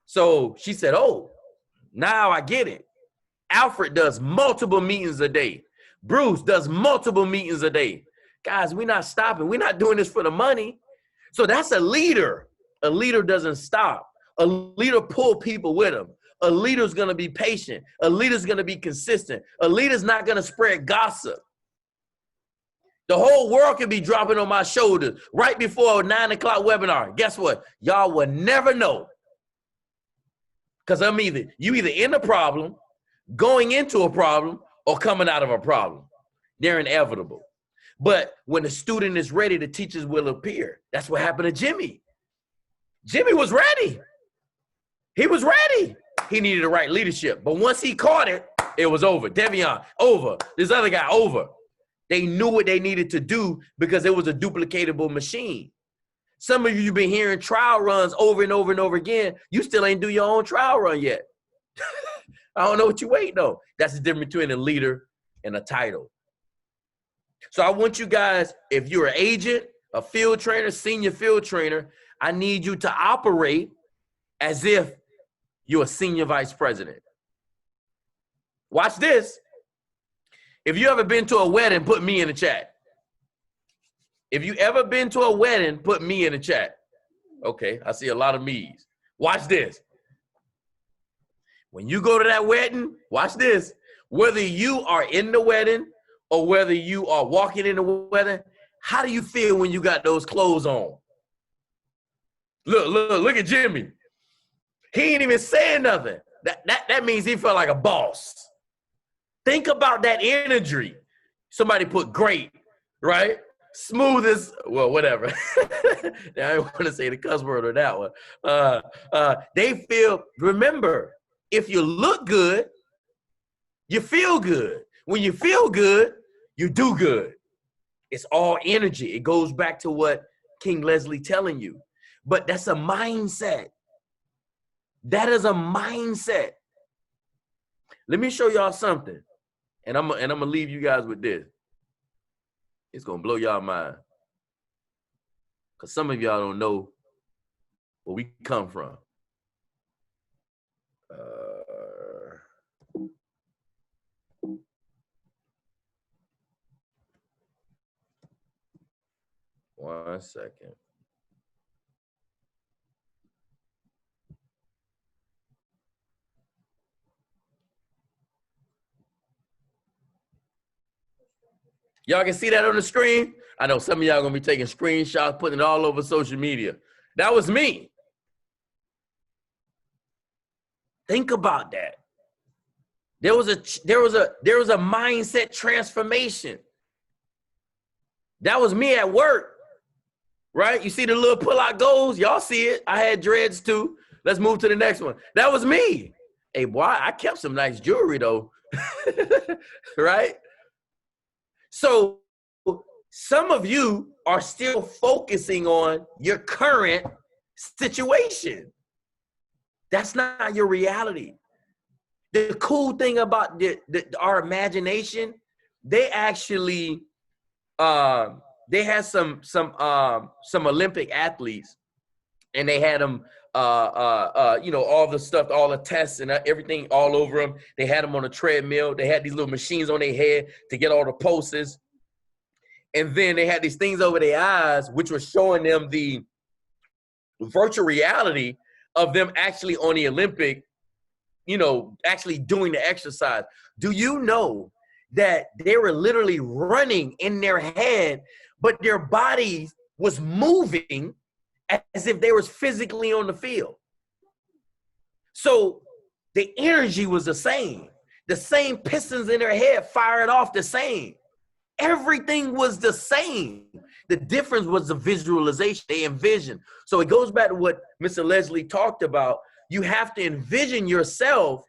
So she said, oh, now I get it. Alfred does multiple meetings a day. Bruce does multiple meetings a day. Guys, we're not stopping. We're not doing this for the money. So that's a leader. A leader doesn't stop. A leader pull people with him. A leader's going to be patient. A leader's going to be consistent. A leader's not going to spread gossip. The whole world could be dropping on my shoulders right before a 9 o'clock webinar. Guess what? Y'all will never know. Because you either in a problem, going into a problem, or coming out of a problem. They're inevitable. But when the student is ready, the teachers will appear. That's what happened to Jimmy. Jimmy was ready. He was ready. He needed the right leadership. But once he caught it, it was over. Devion, over. This other guy, over. They knew what they needed to do because it was a duplicatable machine. Some of you have been hearing trial runs over and over and over again. You still ain't do your own trial run yet. I don't know what you waiting on. That's the difference between a leader and a title. So I want you guys, if you're an agent, a field trainer, senior field trainer, I need you to operate as if you're a senior vice president. Watch this. If you ever been to a wedding, put me in the chat. If you ever been to a wedding, put me in the chat. Okay, I see a lot of me's. Watch this. When you go to that wedding, watch this. Whether you are in the wedding or whether you are walking in the wedding, how do you feel when you got those clothes on? Look at Jimmy. He ain't even saying nothing. That means he felt like a boss. Think about that energy. Somebody put great, right? Smooth as, well, whatever. I don't want to say the cuss word or that one. They feel, remember, if you look good, you feel good. When you feel good, you do good. It's all energy. It goes back to what King Leslie telling you. But that's a mindset. That is a mindset. Let me show y'all something. And I'm gonna leave you guys with this. It's gonna blow y'all mind. Cause some of y'all don't know where we come from. One second. Y'all can see that on the screen? I know some of y'all gonna be taking screenshots, putting it all over social media. That was me. Think about that. There was a mindset transformation. That was me at work, right? You see the little pull-out goals? Y'all see it. I had dreads too. Let's move to the next one. That was me. Hey, boy, I kept some nice jewelry though, right? So some of you are still focusing on your current situation. That's not your reality. The cool thing about our imagination, they actually, they had some Olympic athletes, and they had them, all the stuff, all the tests and everything all over them. They had them on a treadmill. They had these little machines on their head to get all the pulses. And then they had these things over their eyes, which was showing them the virtual reality of them actually on the Olympic, actually doing the exercise. Do you know that they were literally running in their head, but their bodies was moving as if they was physically on the field? So the energy was the same pistons in their head fired off the same. Everything was the same. The difference was the visualization. They envisioned. So it goes back to what Mr. Leslie talked about. You have to envision yourself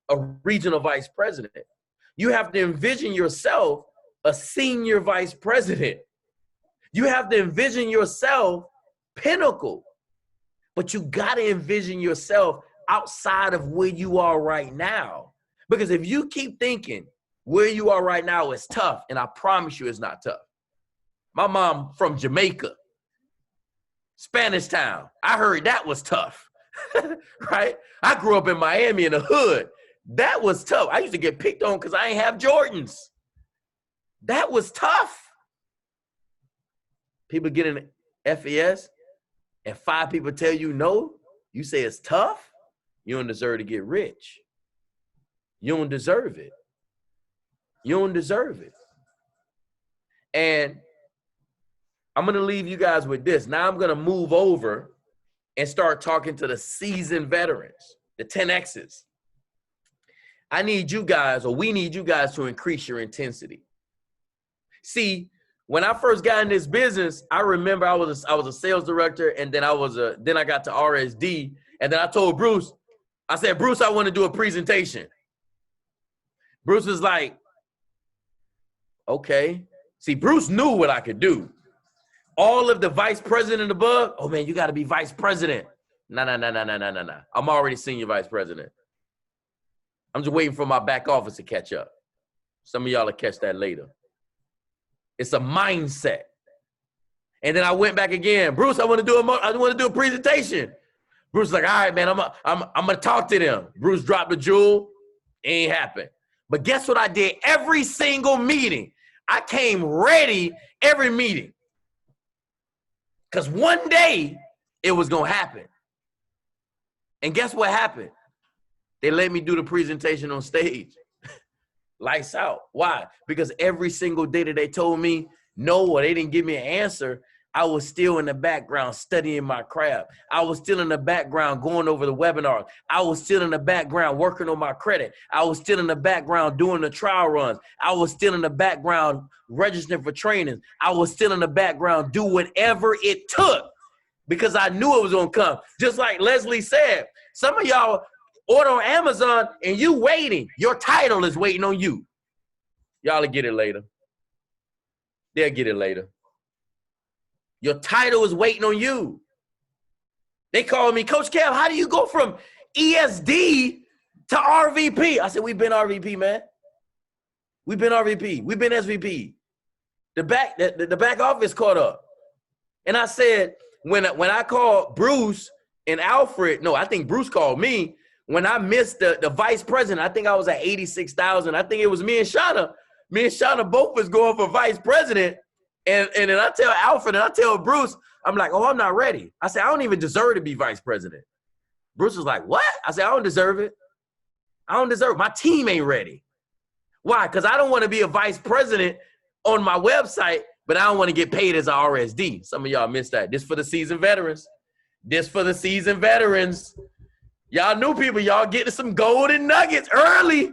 a regional vice president. You have to envision yourself a senior vice president. You have to envision yourself pinnacle. But you got to envision yourself outside of where you are right now. Because if you keep thinking where you are right now is tough, and I promise you it's not tough. My mom from Jamaica, Spanish Town. I heard that was tough, right? I grew up in Miami in the hood. That was tough. I used to get picked on because I ain't have Jordans. That was tough. People get in FES and 5 people tell you no, you say it's tough, you don't deserve to get rich. You don't deserve it. You don't deserve it. And I'm going to leave you guys with this. Now I'm going to move over and start talking to the seasoned veterans, the 10Xs. I need you guys, or we need you guys to increase your intensity. See, when I first got in this business, I remember I was a sales director, and then I got to RSD, and then I told Bruce, I said, Bruce, I want to do a presentation. Bruce was like, okay. See, Bruce knew what I could do. All of the vice president above, oh man, you got to be vice president. No. I'm already senior vice president. I'm just waiting for my back office to catch up. Some of y'all will catch that later. It's a mindset. And then I went back again. Bruce, I want to do a presentation. Bruce was like, all right, man, I'm gonna talk to them. Bruce dropped the jewel. It ain't happened. But guess what I did? Every single meeting, I came ready every meeting. Because one day it was gonna happen. And guess what happened? They let me do the presentation on stage. Lights out. Why? Because every single day that they told me no, or they didn't give me an answer, I was still in the background studying my craft. I was still in the background going over the webinar. I was still in the background working on my credit. I was still in the background doing the trial runs. I was still in the background registering for trainings. I was still in the background do whatever it took because I knew it was going to come. Just like Leslie said, some of y'all order on Amazon and you waiting. Your title is waiting on you. Y'all will get it later. They'll get it later. Your title is waiting on you. They call me, Coach Kev, how do you go from ESD to RVP? I said, we've been RVP, man. We've been RVP. We've been SVP. The back office caught up. And I said, when I called Bruce and Alfred, no, I think Bruce called me. When I missed the vice president, I think I was at 86,000. I think it was me and Shauna. Me and Shauna both was going for vice president. And then I tell Alfred and I tell Bruce, I'm like, oh, I'm not ready. I said, I don't even deserve to be vice president. Bruce was like, what? I said, I don't deserve it. I don't deserve it. My team ain't ready. Why? Because I don't want to be a vice president on my website, but I don't want to get paid as a RSD. Some of y'all missed that. This for the seasoned veterans. This for the seasoned veterans. Y'all new people, y'all getting some golden nuggets early.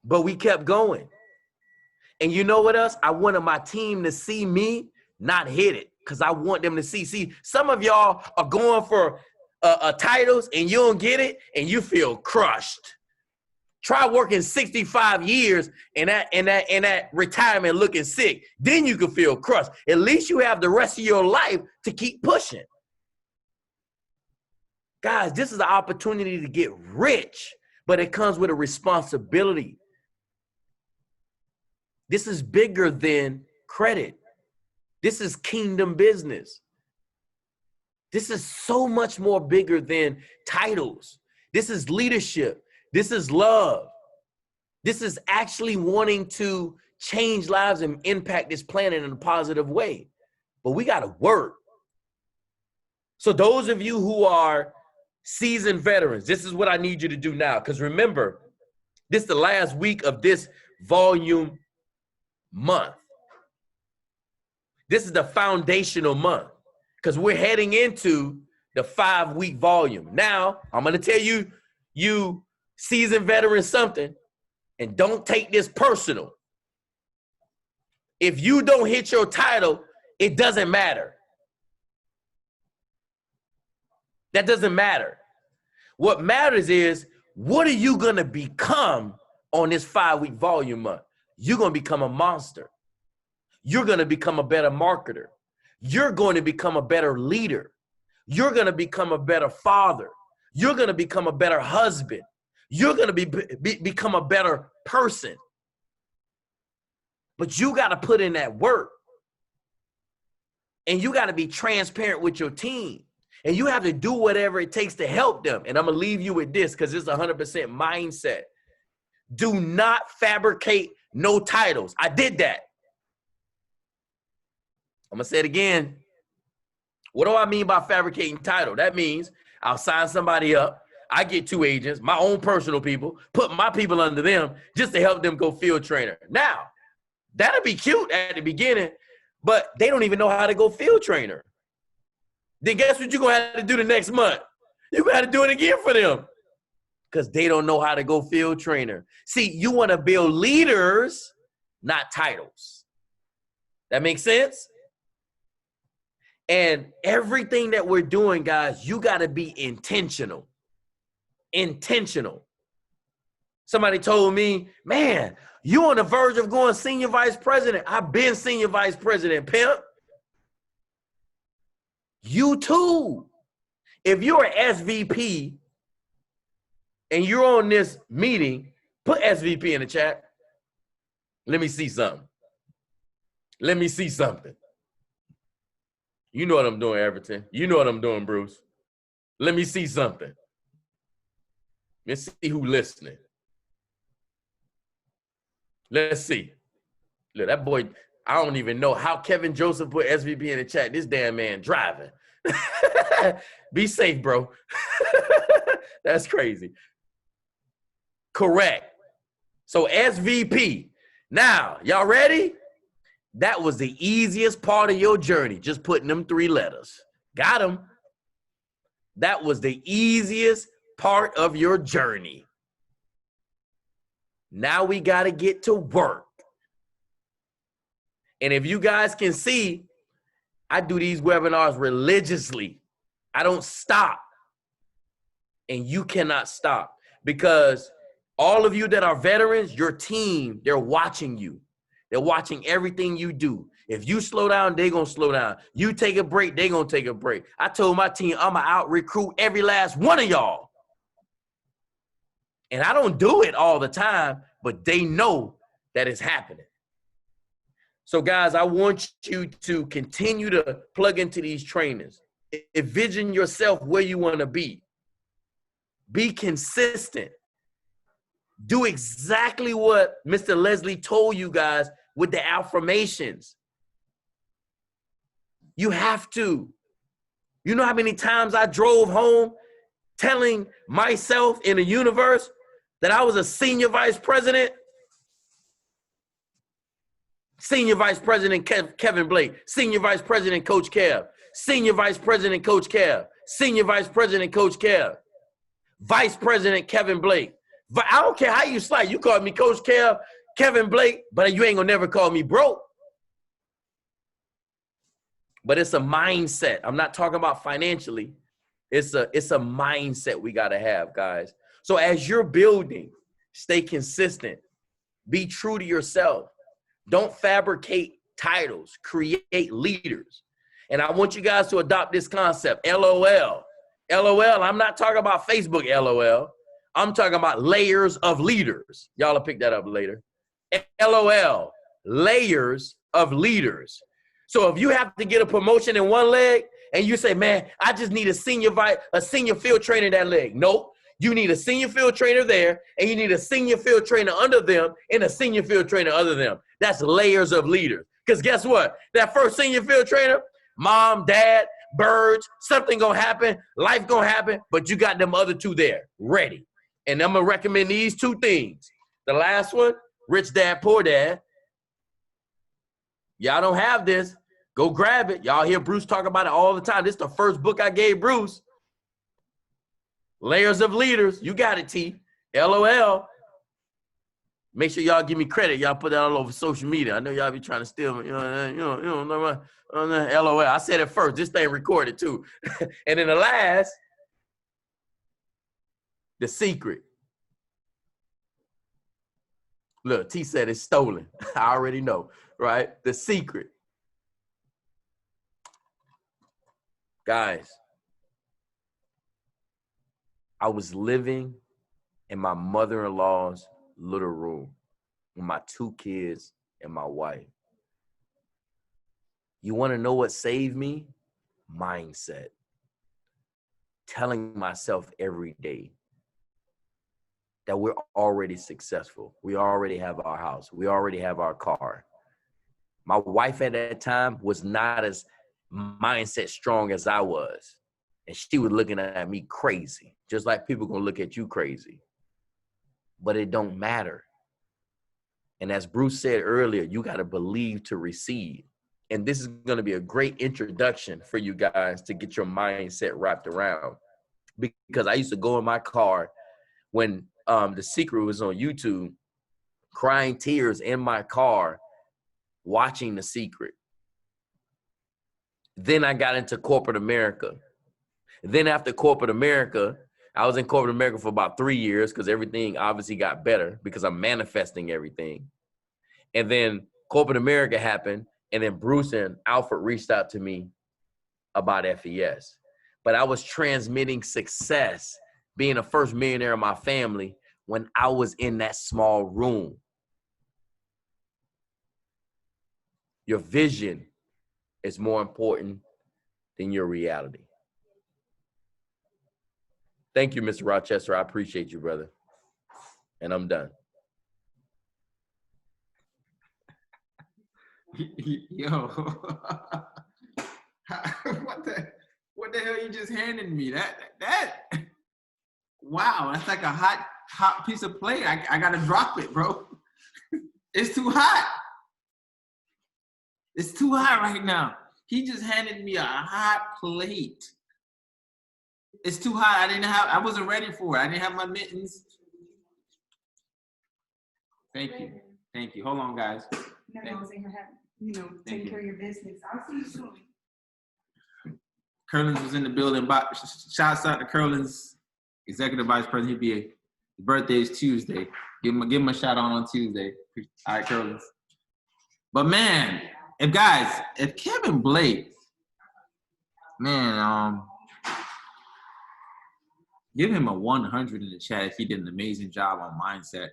But we kept going. And you know what else? I wanted my team to see me not hit it because I want them to see. See, some of y'all are going for titles and you don't get it and you feel crushed. Try working 65 years and that retirement looking sick. Then you can feel crushed. At least you have the rest of your life to keep pushing. Guys, this is an opportunity to get rich, but it comes with a responsibility. This is bigger than credit. This is kingdom business. This is so much more bigger than titles. This is leadership. This is love. This is actually wanting to change lives and impact this planet in a positive way. But we got to work. So those of you who are seasoned veterans, this is what I need you to do now. Because remember, this is the last week of this volume month. This is the foundational month because we're heading into the 5-week volume. Now, I'm going to tell you, you seasoned veterans, something, and don't take this personal. If you don't hit your title, it doesn't matter. That doesn't matter. What matters is, what are you going to become on this 5-week volume month? You're going to become a monster. You're going to become a better marketer. You're going to become a better leader. You're going to become a better father. You're going to become a better husband. You're going to become a better person. But you got to put in that work. And you got to be transparent with your team. And you have to do whatever it takes to help them. And I'm going to leave you with this because it's 100% mindset. Do not fabricate no titles. I did that. I'm going to say it again. What do I mean by fabricating title? That means I'll sign somebody up. I get 2 agents, my own personal people, put my people under them just to help them go field trainer. Now, that'll be cute at the beginning, but they don't even know how to go field trainer. Then guess what you're going to have to do the next month? You're going to have to do it again for them because they don't know how to go field trainer. See, you want to build leaders, not titles. That makes sense? And everything that we're doing, guys, you got to be intentional. Intentional. Somebody told me, man, you on the verge of going senior vice president. I've been senior vice president, pimp. You too. If you're an SVP and you're on this meeting, put SVP in the chat. Let me see something. Let me see something. You know what I'm doing, Everton. You know what I'm doing, Bruce. Let me see something. Let's see who's listening. Let's see. Look, that boy, I don't even know how Kevin Joseph put SVP in the chat. This damn man driving. Be safe, bro. That's crazy. Correct. So SVP. Now, y'all ready? That was the easiest part of your journey, just putting them 3 letters. Got them. That was the easiest part of your journey. Now we got to get to work. And if you guys can see, I do these webinars religiously. I don't stop. And you cannot stop because all of you that are veterans, your team, they're watching you. They're watching everything you do. If you slow down, they're going to slow down. You take a break, they're going to take a break. I told my team I'm going to out-recruit every last one of y'all. And I don't do it all the time, but they know that is happening. So guys, I want you to continue to plug into these trainers. Envision yourself where you want to be. Be consistent. Do exactly what Mr. Leslie told you guys with the affirmations. You have to. You know how many times I drove home telling myself in the universe that I was a senior vice president? Senior Vice President Kevin Blake, Senior Vice President Coach Kev, Senior Vice President Coach Kev, Senior Vice President Coach Kev, Vice President Kevin Blake. I don't care how you slide. You call me Coach Kev, Kevin Blake, but you ain't gonna never call me broke. But it's a mindset. I'm not talking about financially. It's a mindset we gotta have, guys. So as you're building, stay consistent. Be true to yourself. Don't fabricate titles, create leaders. And I want you guys to adopt this concept, LOL. LOL, I'm not talking about Facebook LOL. I'm talking about layers of leaders. Y'all will pick that up later. LOL, layers of leaders. So if you have to get a promotion in one leg and you say, man, I just need a senior field trainer in that leg. Nope. You need a senior field trainer there, and you need a senior field trainer under them and a senior field trainer under them. That's layers of leaders. Because guess what? That first senior field trainer, mom, dad, birds, something going to happen, life going to happen, but you got them other two there, ready. And I'm going to recommend these two things. The last one, Rich Dad, Poor Dad. Y'all don't have this. Go grab it. Y'all hear Bruce talk about it all the time. This is the first book I gave Bruce. Layers of leaders. You got it, T. LOL. Make sure y'all give me credit. Y'all put that all over social media. I know y'all be trying to steal me. LOL. I said it first. This thing recorded too. And then the last, The Secret. Look, T said it's stolen. I already know, right? The Secret. Guys, I was living in my mother-in-law's little room with my 2 kids and my wife. You want to know what saved me? Mindset. Telling myself every day that we're already successful. We already have our house. We already have our car. My wife at that time was not as mindset strong as I was. And she was looking at me crazy, just like people gonna look at you crazy. But it don't matter. And as Bruce said earlier, you gotta believe to receive. And this is gonna be a great introduction for you guys to get your mindset wrapped around. Because I used to go in my car when The Secret was on YouTube, crying tears in my car, watching The Secret. Then I got into corporate America. Then after corporate America, I was in corporate America for about 3 years because everything obviously got better because I'm manifesting everything. And then corporate America happened, and then Bruce and Alfred reached out to me about FES. But I was transmitting success, being the first millionaire in my family when I was in that small room. Your vision is more important than your reality. Thank you, Mr. Rochester. I appreciate you, brother. And I'm done. Yo, what the hell you just handed me? That wow, that's like a hot piece of plate. I gotta drop it, bro. It's too hot. It's too hot right now. He just handed me a hot plate. It's too hot. I wasn't ready for it. I didn't have my mittens. Thank you. Hold on, guys. Taking care of your business. I'll see you soon. Curlins was in the building. Shouts out to Curlins, Executive Vice President. His birthday is Tuesday. Give him a shout out on Tuesday. All right, Curlins. But man, if Kevin Blake, man, give him a 100 in the chat if he did an amazing job on mindset.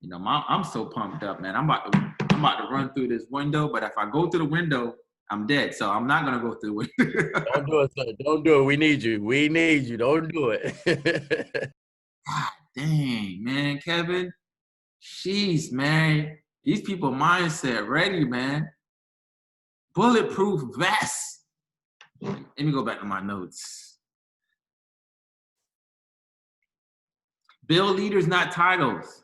You know, I'm so pumped up, man. I'm about to run through this window, but if I go through the window, I'm dead. So I'm not gonna go through the window. Don't do it, sir. Don't do it. We need you. We need you. Don't do it. God dang, man, Kevin. Jeez, man. These people mindset ready, man. Bulletproof vest. Let me go back to my notes. Build leaders, not titles.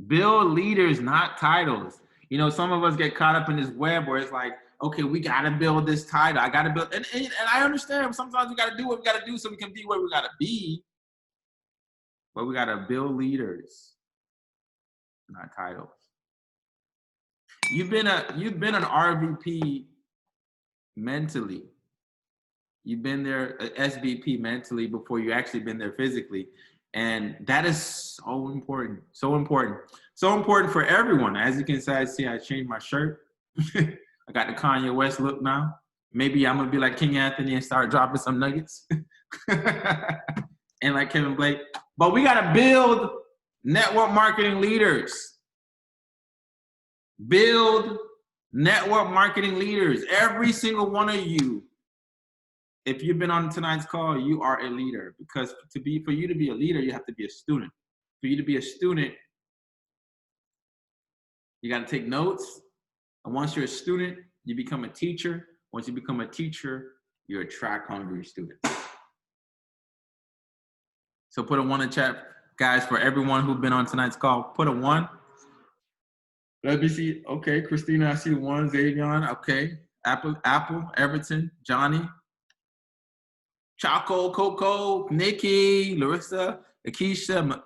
Build leaders, not titles. You know, some of us get caught up in this web where it's like, okay, we got to build this title. I got to build, and I understand sometimes we got to do what we got to do so we can be where we got to be. But we got to build leaders, not titles. You've been an RVP mentally. You've been there, SVP mentally before you actually been there physically. And that is so important, so important. So important for everyone. As you can see, I changed my shirt. I got the Kanye West look now. Maybe I'm going to be like King Anthony and start dropping some nuggets. And like Kevin Blake. But we got to build network marketing leaders. Build network marketing leaders. Every single one of you. If you've been on tonight's call, you are a leader, because for you to be a leader, you have to be a student. For you to be a student, you got to take notes. And once you're a student, you become a teacher. Once you become a teacher, you're a track-hungry student. So put a 1 in chat, guys, for everyone who've been on tonight's call. Put a 1. Let me see. Okay, Christina, I see the 1. Xavion, okay. Apple, Everton, Johnny. Chaco, Coco, Nikki, Larissa, Akeisha,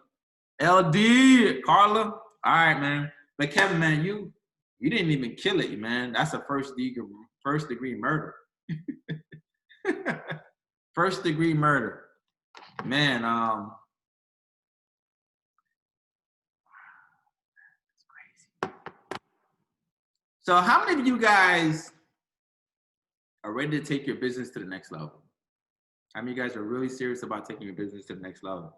LD, Carla. All right, man. But Kevin, man, you didn't even kill it, man. That's a first degree murder. First degree murder. Man, it's crazy. So how many of you guys are ready to take your business to the next level? How many of you guys are really serious about taking your business to the next level?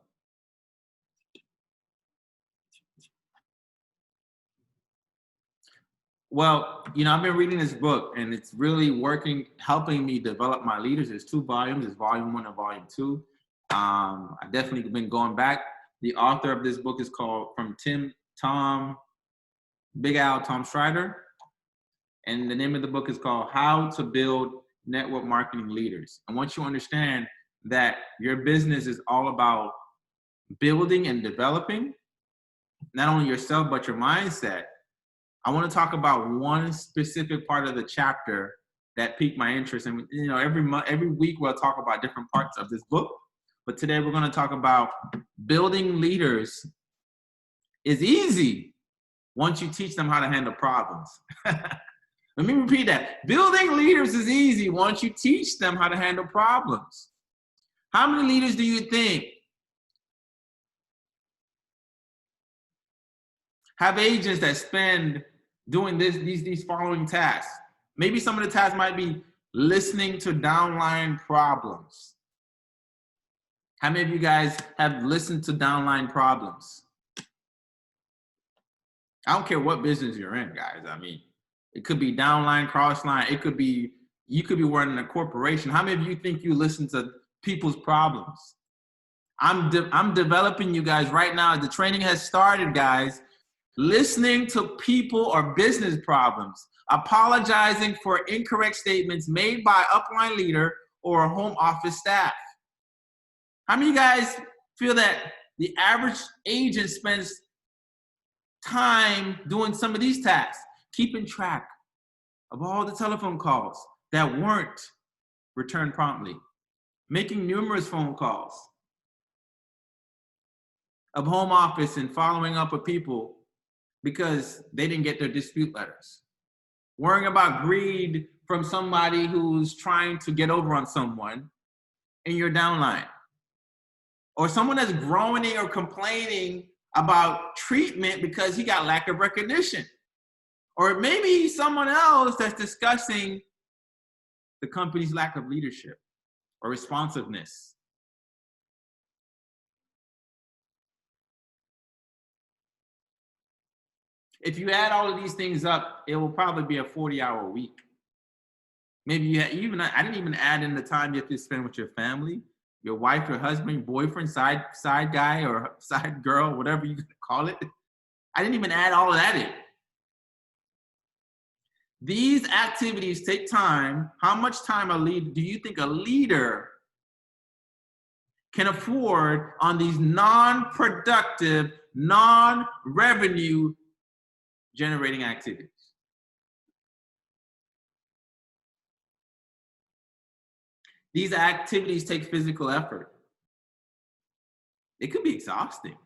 Well, you know, I've been reading this book and it's really helping me develop my leaders. There's 2 volumes. There's volume 1 and volume 2. I've definitely been going back. The author of this book is called Tom Schreider. And the name of the book is called How to Build Network Marketing Leaders. And once you understand that your business is all about building and developing, not only yourself, but your mindset, I want to talk about one specific part of the chapter that piqued my interest. And you know, every week we'll talk about different parts of this book. But today we're going to talk about building leaders is easy once you teach them how to handle problems. Let me repeat that. Building leaders is easy once you teach them how to handle problems. How many leaders do you think have agents that spend doing these following tasks? Maybe some of the tasks might be listening to downline problems. How many of you guys have listened to downline problems? I don't care what business you're in, guys. I mean, it could be downline, crossline. It could be, you could be running a corporation. How many of you think you listen to people's problems? I'm developing you guys right now. The training has started, guys. Listening to people or business problems. Apologizing for incorrect statements made by upline leader or a home office staff. How many of you guys feel that the average agent spends time doing some of these tasks? Keeping track of all the telephone calls that weren't returned promptly. Making numerous phone calls. Of home office and following up with people because they didn't get their dispute letters. Worrying about greed from somebody who's trying to get over on someone in your downline. Or someone that's groaning or complaining about treatment because he got lack of recognition. Or maybe someone else that's discussing the company's lack of leadership or responsiveness. If you add all of these things up, it will probably be a 40-hour week. Maybe you even, I didn't even add in the time you have to spend with your family, your wife, your husband, your boyfriend, side guy or side girl, whatever you call it. I didn't even add all of that in. These activities take time. How much time do you think a leader can afford on these non-productive, non-revenue generating activities? These activities take physical effort. It could be exhausting.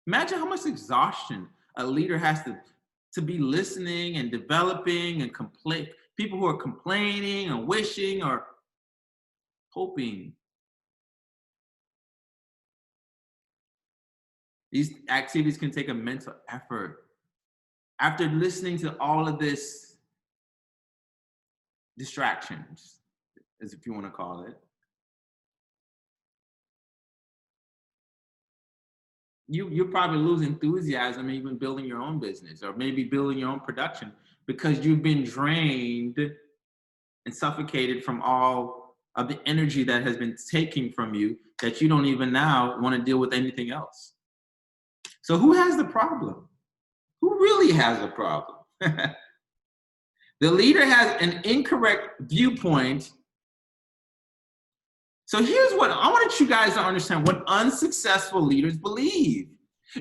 Imagine how much exhaustion a leader has to be listening and developing and people who are complaining and wishing or hoping. These activities can take a mental effort. After listening to all of this distractions, as if you want to call it, you probably lose enthusiasm even building your own business or maybe building your own production because you've been drained and suffocated from all of the energy that has been taken from you that you don't even now want to deal with anything else. So who has the problem? Who really has a problem? The leader has an incorrect viewpoint. So here's what I want you guys to understand: what unsuccessful leaders believe.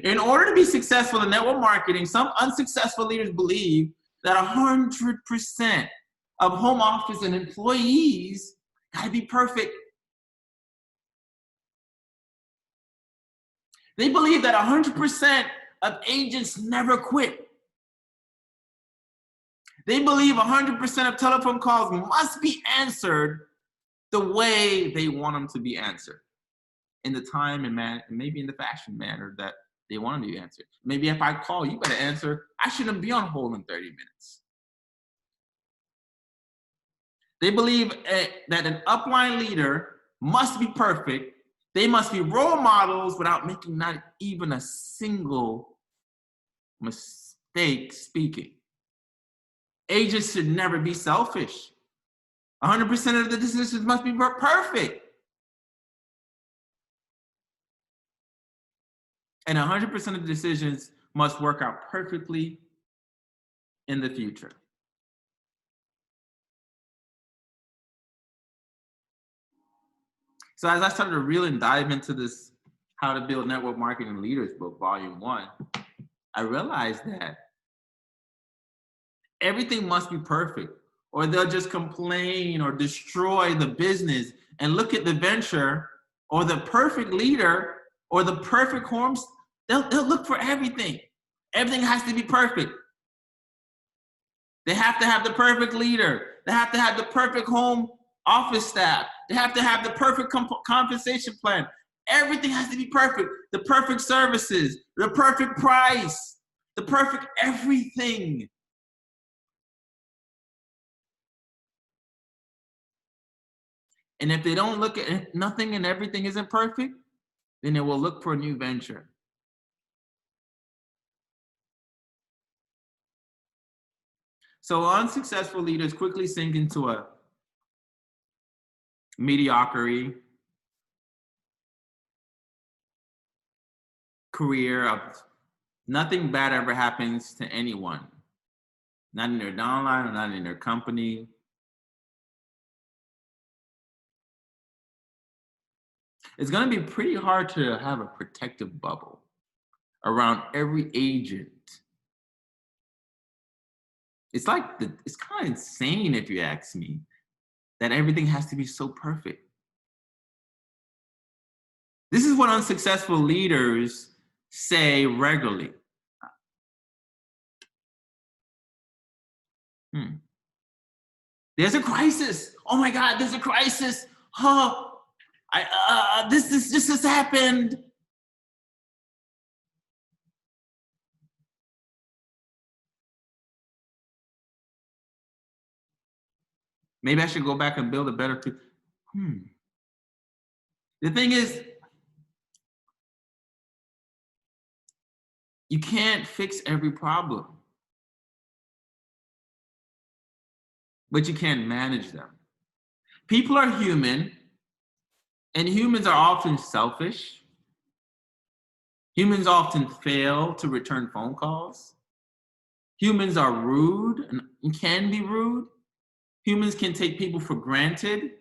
In order to be successful in network marketing, some unsuccessful leaders believe that 100% of home office and employees gotta be perfect. They believe that 100% of agents never quit. They believe 100% of telephone calls must be answered the way they want them to be answered, in the time and manner, maybe in the fashion manner that they want them to be answered. Maybe if I call, you better answer. I shouldn't be on hold in 30 minutes. They believe that an upline leader must be perfect. They must be role models without making not even a single mistake speaking. Agents should never be selfish. 100% of the decisions must be perfect. And 100% of the decisions must work out perfectly in the future. So as I started to really dive into this How to Build Network Marketing Leaders book, volume 1, I realized that everything must be perfect, or they'll just complain or destroy the business and look at the venture or the perfect leader or the perfect homes. They'll look for everything. Everything has to be perfect. They have to have the perfect leader. They have to have the perfect home office staff. They have to have the perfect compensation plan. Everything has to be perfect. The perfect services, the perfect price, the perfect everything. And if they don't look at nothing and everything isn't perfect, then they will look for a new venture. So unsuccessful leaders quickly sink into a mediocrity career of nothing bad ever happens to anyone, not in their downline or not in their company. It's going to be pretty hard to have a protective bubble around every agent. It's kind of insane, if you ask me, that everything has to be so perfect. This is what unsuccessful leaders say regularly. There's a crisis. Oh my God, there's a crisis. Oh, this just has happened. Maybe I should go back and build a better. The thing is, you can't fix every problem. but you can't manage them. People are human, and humans are often selfish. Humans often fail to return phone calls. Humans are rude and can be rude. Humans can take people for granted,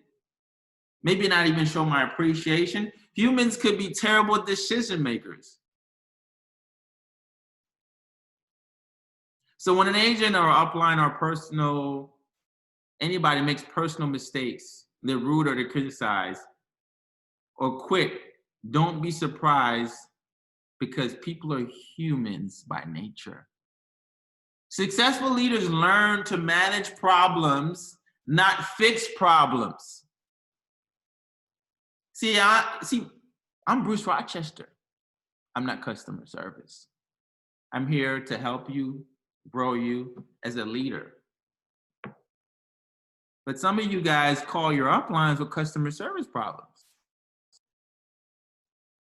maybe not even show my appreciation. Humans could be terrible decision makers. So when an agent or upline or anybody makes personal mistakes, they're rude or they criticize or quit, don't be surprised, because people are humans by nature. Successful leaders learn to manage problems, not fix problems. See, I'm Bruce Rochester. I'm not customer service. I'm here to help you, grow you as a leader. But some of you guys call your uplines with customer service problems.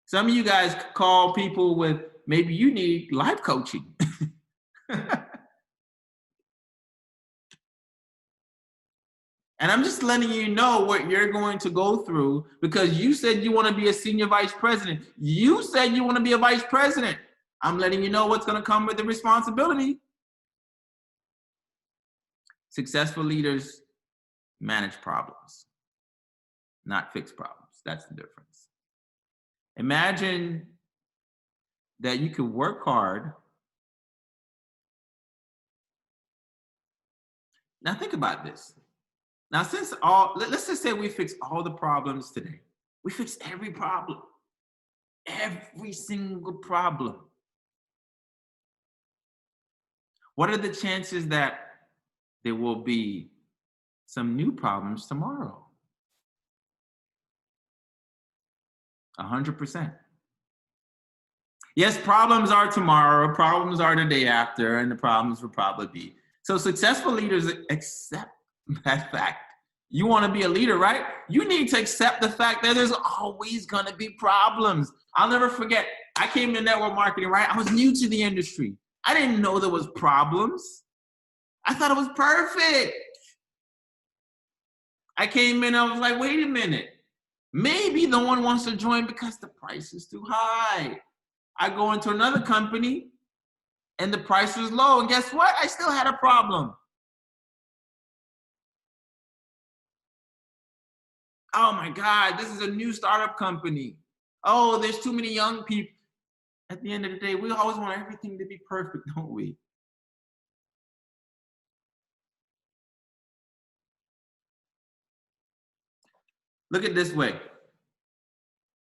Some of you guys call people with, maybe you need life coaching. And I'm just letting you know what you're going to go through, because you said you want to be a senior vice president. You said you want to be a vice president. I'm letting you know what's going to come with the responsibility. Successful leaders manage problems, not fix problems. That's the difference. Imagine that you could work hard. Now think about this. Now, let's just say we fix all the problems today. We fix every problem, every single problem. What are the chances that there will be some new problems tomorrow? 100%. Yes, problems are tomorrow, problems are the day after, and the problems will probably be. So successful leaders accept that fact. You want to be a leader, right? You need to accept the fact that there's always going to be problems. I'll never forget, I came to network marketing, right? I was new to the industry. I didn't know there was problems. I thought it was perfect. I came in, I was like, wait a minute. Maybe no one wants to join because the price is too high. I go into another company and the price was low. And guess what? I still had a problem. Oh my God, this is a new startup company. Oh, there's too many young people. At the end of the day, we always want everything to be perfect, don't we? Look at it this way.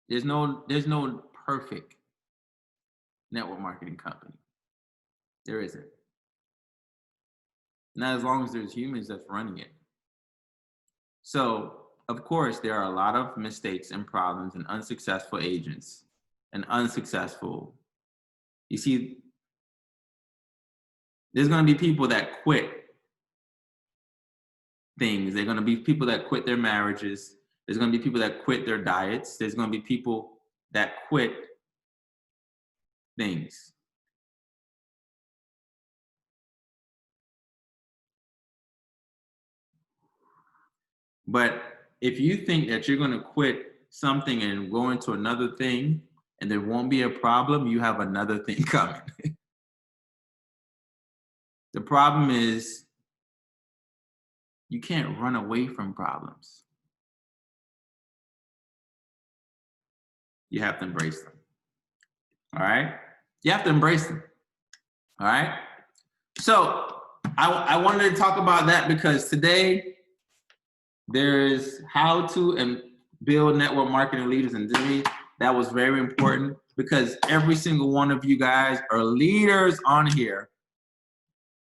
There's no perfect network marketing company. There isn't. Not as long as there's humans that's running it. So, of course, there are a lot of mistakes and problems and unsuccessful agents and unsuccessful. You see, there's going to be people that quit things. There's going to be people that quit their marriages. There's going to be people that quit their diets. There's going to be people that quit things. But if you think that you're going to quit something and go into another thing and there won't be a problem, you have another thing coming. The problem is you can't run away from problems. You have to embrace them. All right? You have to embrace them. All right? So I wanted to talk about that because today there's how to build network marketing leaders, and to me, that was very important because every single one of you guys are leaders on here.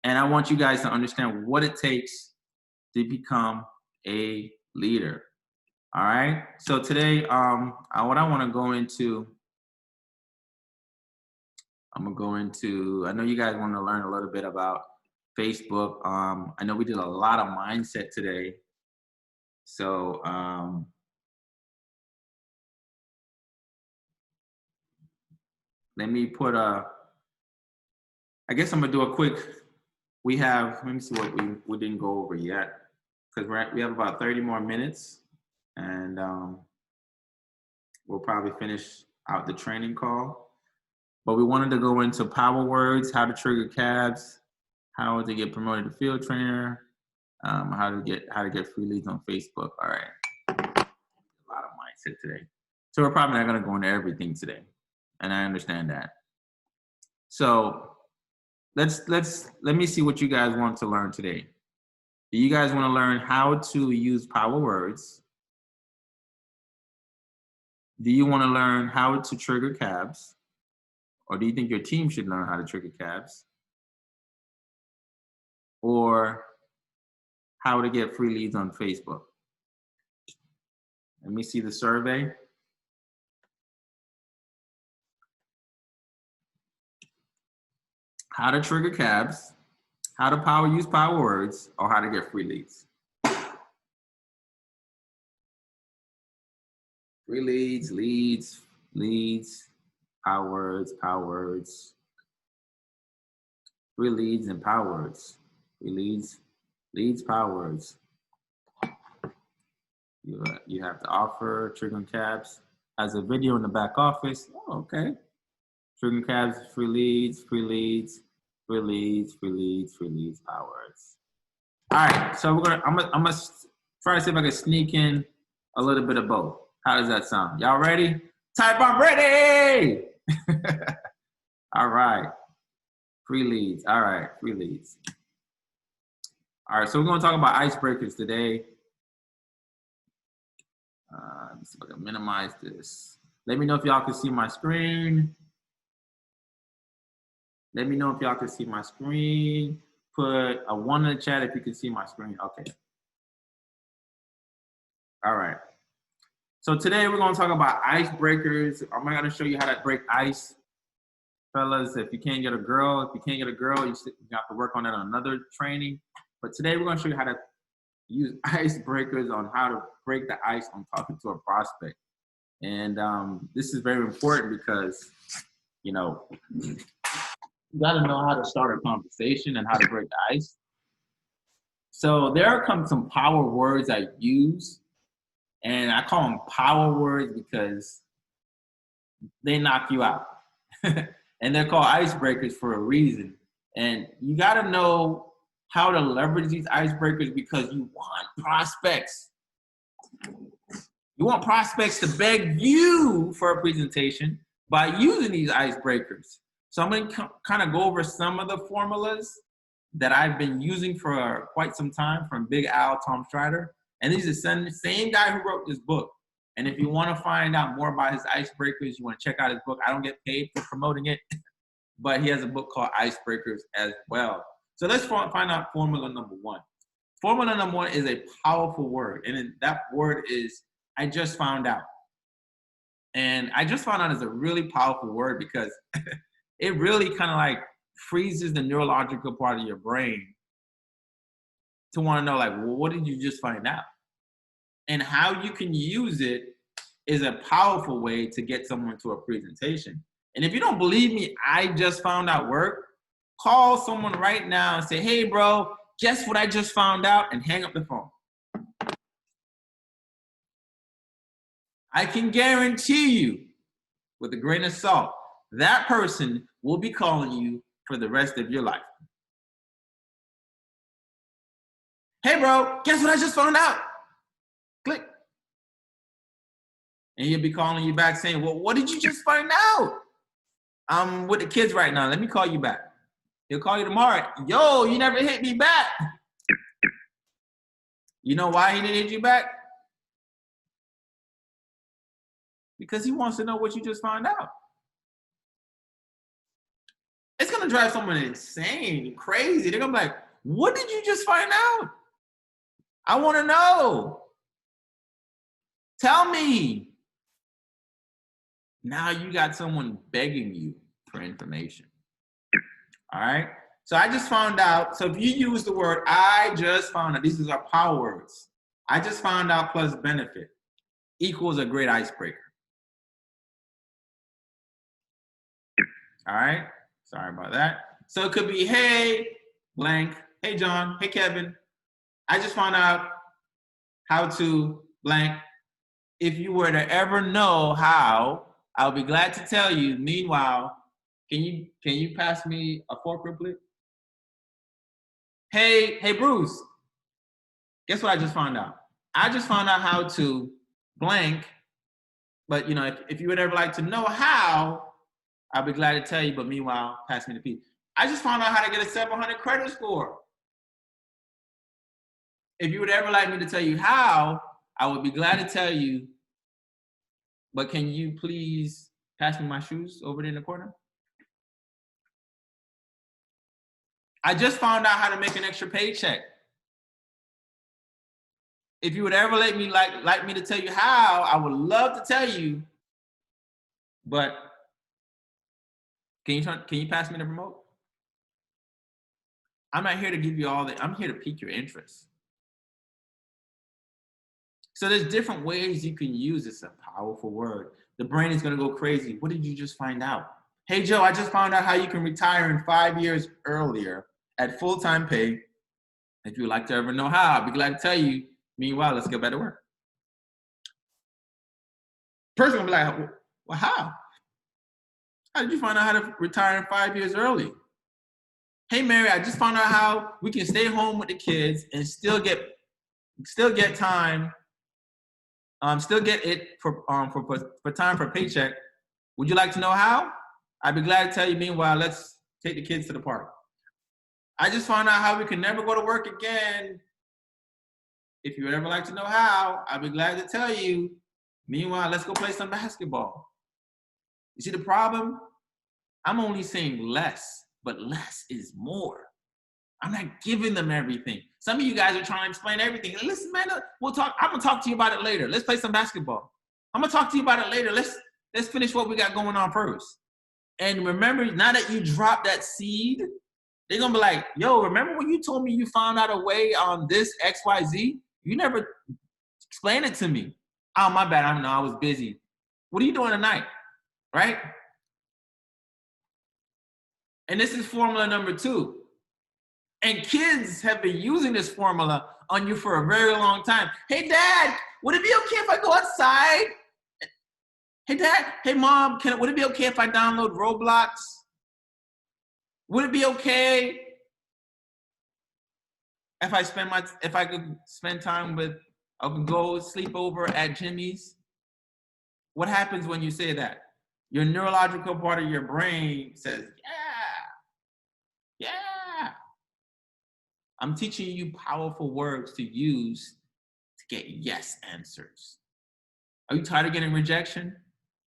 And I want you guys to understand what it takes to become a leader. All right. So today, what I want to go into, I know you guys want to learn a little bit about Facebook. I know we did a lot of mindset today. So, let me put I guess I'm gonna do a quick, let me see what we didn't go over yet. because we have about 30 more minutes, and we'll probably finish out the training call. But we wanted to go into power words, how to trigger cabs, how to get promoted to field trainer, how to get free leads on Facebook. All right, a lot of mindset today. So we're probably not going to go into everything today, and I understand that. So let me see what you guys want to learn today. Do you guys want to learn how to use power words? Do you want to learn how to trigger cabs? Or do you think your team should learn how to trigger cabs? Or how to get free leads on Facebook? Let me see the survey. How to trigger cabs, how to use power words, or how to get free leads. Free leads, power words, free leads and power words. Free leads, power words. You have to offer triggering cabs as a video in the back office. Oh, okay. Triggering cabs, free leads, power words. All right, so I'm gonna try to see if I can sneak in a little bit of both. How does that sound? Y'all ready? Type I'm ready. All right. Free leads. All right, free leads. All right, so we're gonna talk about icebreakers today. Let's see if I can minimize this. Let me know if y'all can see my screen. Let me know if y'all can see my screen. Put a 1 in the chat if you can see my screen. Okay. All right. So today we're going to talk about icebreakers. I'm going to show you how to break ice. Fellas, if you can't get a girl, you have to work on that on another training. But today we're going to show you how to use icebreakers on how to break the ice on talking to a prospect. And this is very important because, you know, you got to know how to start a conversation and how to break the ice. So there are some power words I use, and I call them power words because they knock you out. And they're called icebreakers for a reason. And you got to know how to leverage these icebreakers because you want prospects. You want prospects to beg you for a presentation by using these icebreakers. So I'm going to kind of go over some of the formulas that I've been using for quite some time from Big Al, Tom Strider. And these are the same guy who wrote this book. And if you want to find out more about his icebreakers, you want to check out his book. I don't get paid for promoting it, but he has a book called Icebreakers as well. So let's find out formula number 1. Formula number 1 is a powerful word. And that word is, I just found out. And I just found out is a really powerful word because it really kind of like freezes the neurological part of your brain to want to know, like, well, what did you just find out? And how you can use it is a powerful way to get someone to a presentation. And if you don't believe me, I just found out work, call someone right now and say, hey, bro, guess what I just found out, and hang up the phone. I can guarantee you, with a grain of salt, that person will be calling you for the rest of your life. Hey, bro, guess what I just found out? Click. And he'll be calling you back saying, well, what did you just find out? I'm with the kids right now. Let me call you back. He'll call you tomorrow. Yo, you never hit me back. You know why he didn't hit you back? Because he wants to know what you just found out. It's going to drive someone insane, crazy. They're going to be like, what did you just find out? I want to know. Tell me. Now you got someone begging you for information. All right? So I just found out. So if you use the word, I just found out, these are power words. I just found out plus benefit equals a great icebreaker. All right? Sorry about that. So it could be, hey, blank. Hey, John. Hey, Kevin. I just found out how to blank. If you were to ever know how, I'll be glad to tell you. Meanwhile, can you pass me a fork real quick? Hey, Bruce. Guess what I just found out? I just found out how to blank. But if you would ever like to know how, I'll be glad to tell you. But meanwhile, pass me the piece. I just found out how to get a 700 credit score. If you would ever like me to tell you how, I would be glad to tell you. But can you please pass me my shoes over there in the corner? I just found out how to make an extra paycheck. If you would ever like me to tell you how, I would love to tell you. But can you pass me the remote? I'm not here to give you I'm here to pique your interest. So there's different ways you can use this. A powerful word. The brain is going to go crazy. What did you just find out? Hey, Joe, I just found out how you can retire in 5 years earlier at full-time pay. If you'd like to ever know how, I'll be glad to tell you. Meanwhile, let's get back to work. Person will be like, well, how? How did you find out how to retire in 5 years early? Hey, Mary, I just found out how we can stay home with the kids and still get time, still get it for time for paycheck. Would you like to know how? I'd be glad to tell you. Meanwhile, let's take the kids to the park. I just found out how we can never go to work again. If you would ever like to know how, I'd be glad to tell you. Meanwhile, let's go play some basketball. You see the problem? I'm only saying less, but less is more. I'm not giving them everything. Some of you guys are trying to explain everything. Listen, man, I'm gonna talk to you about it later. Let's play some basketball. I'm gonna talk to you about it later. Let's finish what we got going on first. And remember, now that you dropped that seed, they're gonna be like, yo, remember when you told me you found out a way on this XYZ? You never explained it to me. Oh, my bad, I was busy. What are you doing tonight, right? And this is formula number 2. And kids have been using this formula on you for a very long time. Hey, Dad, would it be okay if I go outside? Hey, Dad, hey, Mom, would it be okay if I download Roblox? Would it be okay if I could spend time with, I could go sleep over at Jimmy's? What happens when you say that? Your neurological part of your brain says, yeah. I'm teaching you powerful words to use to get yes answers. Are you tired of getting rejection?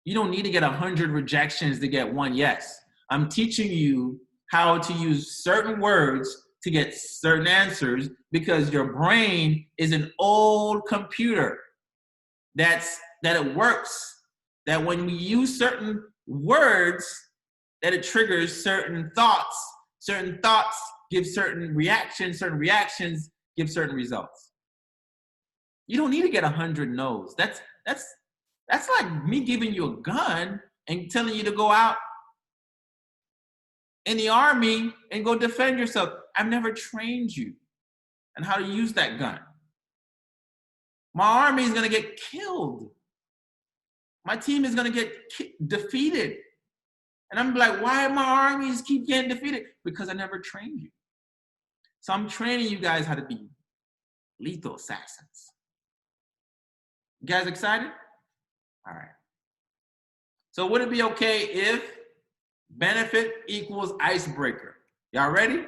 You don't need to get 100 rejections to get 1 yes. I'm teaching you how to use certain words to get certain answers because your brain is an old computer that it works. That when we use certain words, that it triggers certain thoughts give certain reactions give certain results. You don't need to get 100 no's. That's like me giving you a gun and telling you to go out in the army and go defend yourself. I've never trained you on how to use that gun. My army is going to get killed. My team is going to get defeated. And I'm like, why my armies keep getting defeated? Because I never trained you. So I'm training you guys how to be lethal assassins. You guys excited? All right. So would it be okay if benefit equals icebreaker? Y'all ready?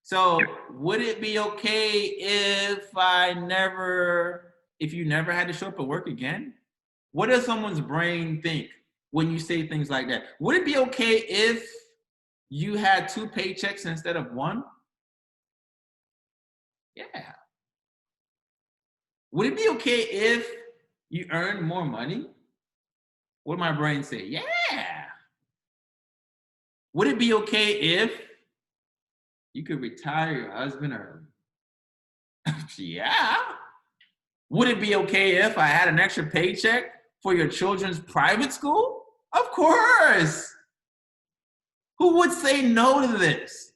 So would it be okay if you never had to show up at work again? What does someone's brain think when you say things like that? Would it be okay if you had 2 paychecks instead of 1? Yeah. Would it be okay if you earned more money? What did my brain say? Yeah. Would it be okay if you could retire your husband early? Yeah. Would it be okay if I had an extra paycheck for your children's private school? Of course. Who would say no to this?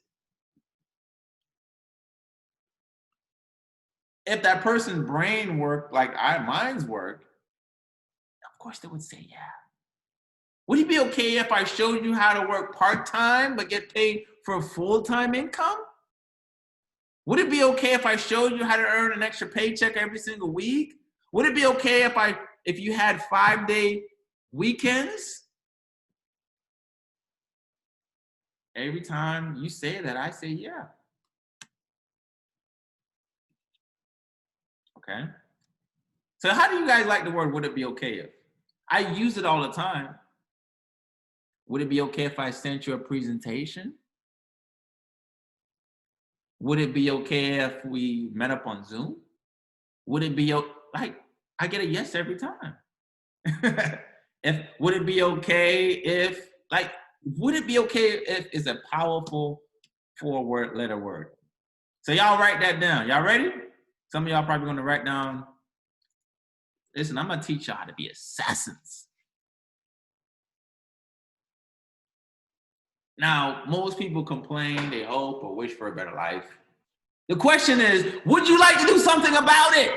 if that person's brain worked like mine's work, of course they would say, yeah. Would it be okay if I showed you how to work part-time but get paid for full-time income? Would it be okay if I showed you how to earn an extra paycheck every single week? Would it be okay if you had 5-day weekends? Every time you say that, I say, yeah. Okay. So how do you guys like the word, would it be okay if? I use it all the time. Would it be okay if I sent you a presentation? Would it be okay if we met up on Zoom? Would it be like, I get a yes every time. Would it be okay if, like, would it be okay if it's a powerful 4-letter word? So y'all write that down. Y'all ready? Some of y'all probably gonna write down. Listen, I'm gonna teach y'all how to be assassins. Now, most people complain, they hope or wish for a better life. The question is, would you like to do something about it?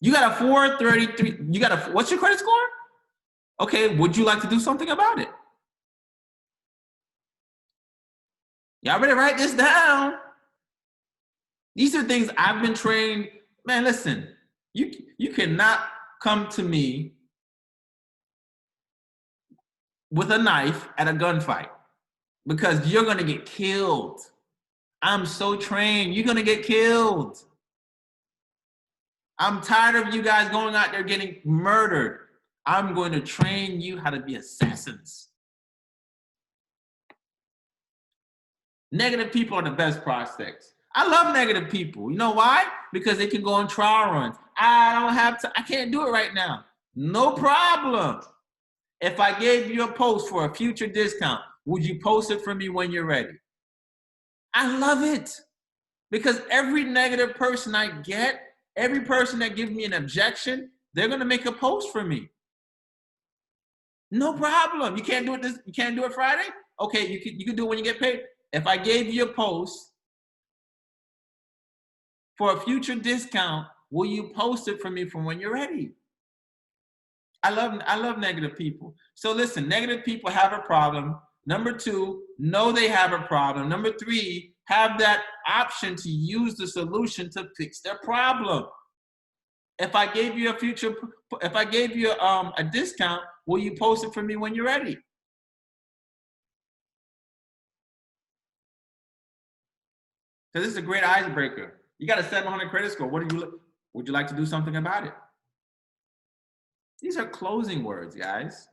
You got a 433, what's your credit score? Okay, would you like to do something about it? Y'all better write this down. These are things I've been trained. Man, listen, you cannot come to me with a knife at a gunfight because you're gonna get killed. I'm so trained, you're gonna get killed. I'm tired of you guys going out there getting murdered. I'm going to train you how to be assassins. Negative people are the best prospects. I love negative people. You know why? Because they can go on trial runs. I can't do it right now. No problem. If I gave you a post for a future discount, would you post it for me when you're ready? I love it. Because every negative person I get, every person that gives me an objection, they're gonna make a post for me. No problem. You can't do it you can't do it Friday? Okay, you can do it when you get paid. If I gave you a post for a future discount, will you post it for me from when you're ready? I love negative people. So listen, negative people have a problem. Number 2, know they have a problem. Number 3, have that option to use the solution to fix their problem. If I gave you a discount, will you post it for me when you're ready? So this is a great icebreaker. You got a 700 credit score. Would you like to do something about it? These are closing words, guys.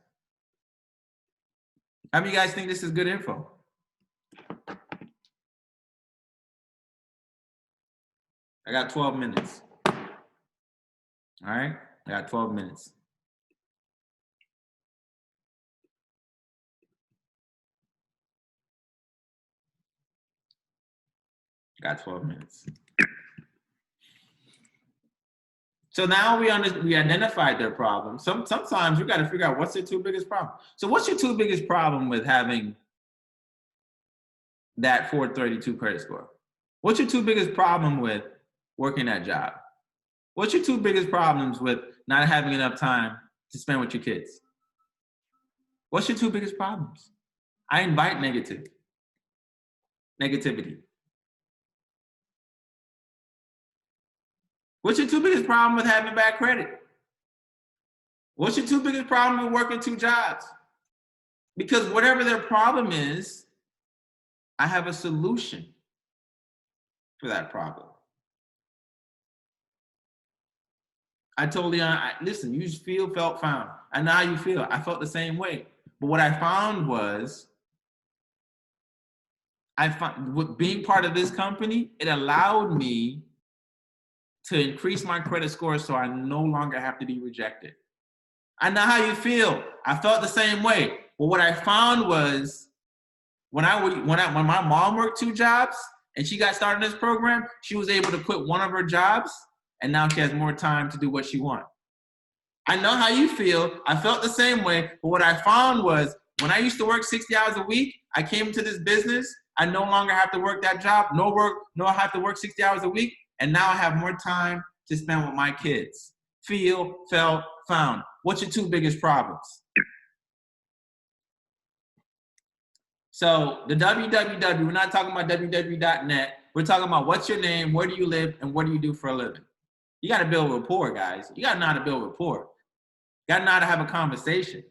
How many of you guys think this is good info? I got 12 minutes. All right, I got 12 minutes. Got 12 minutes. So now we identified their problem. Sometimes you got to figure out what's their 2 biggest problems. So what's your 2 biggest problem with having that 432 credit score? What's your 2 biggest problem with working that job? What's your 2 biggest problems with not having enough time to spend with your kids? What's your 2 biggest problems? I invite negativity. What's your 2 biggest problem with having bad credit? What's your 2 biggest problem with working 2 jobs? Because whatever their problem is, I have a solution for that problem. I told Leon, listen, you just felt, found. I know how you feel. I felt the same way. But what I found was, with being part of this company, it allowed me to increase my credit score so I no longer have to be rejected. I know how you feel. I felt the same way. But what I found was when my mom worked 2 jobs and she got started in this program, she was able to quit one of her jobs and now she has more time to do what she wants. I know how you feel. I felt the same way. But what I found was when I used to work 60 hours a week, I came into this business, I no longer have to work that job, no I have to work 60 hours a week, and now I have more time to spend with my kids. Feel, felt, found. What's your 2 biggest problems? So the www, we're not talking about www.net. We're talking about what's your name, where do you live, and what do you do for a living? You got to build rapport, guys. You got to know how to build rapport. You got to know how to have a conversation.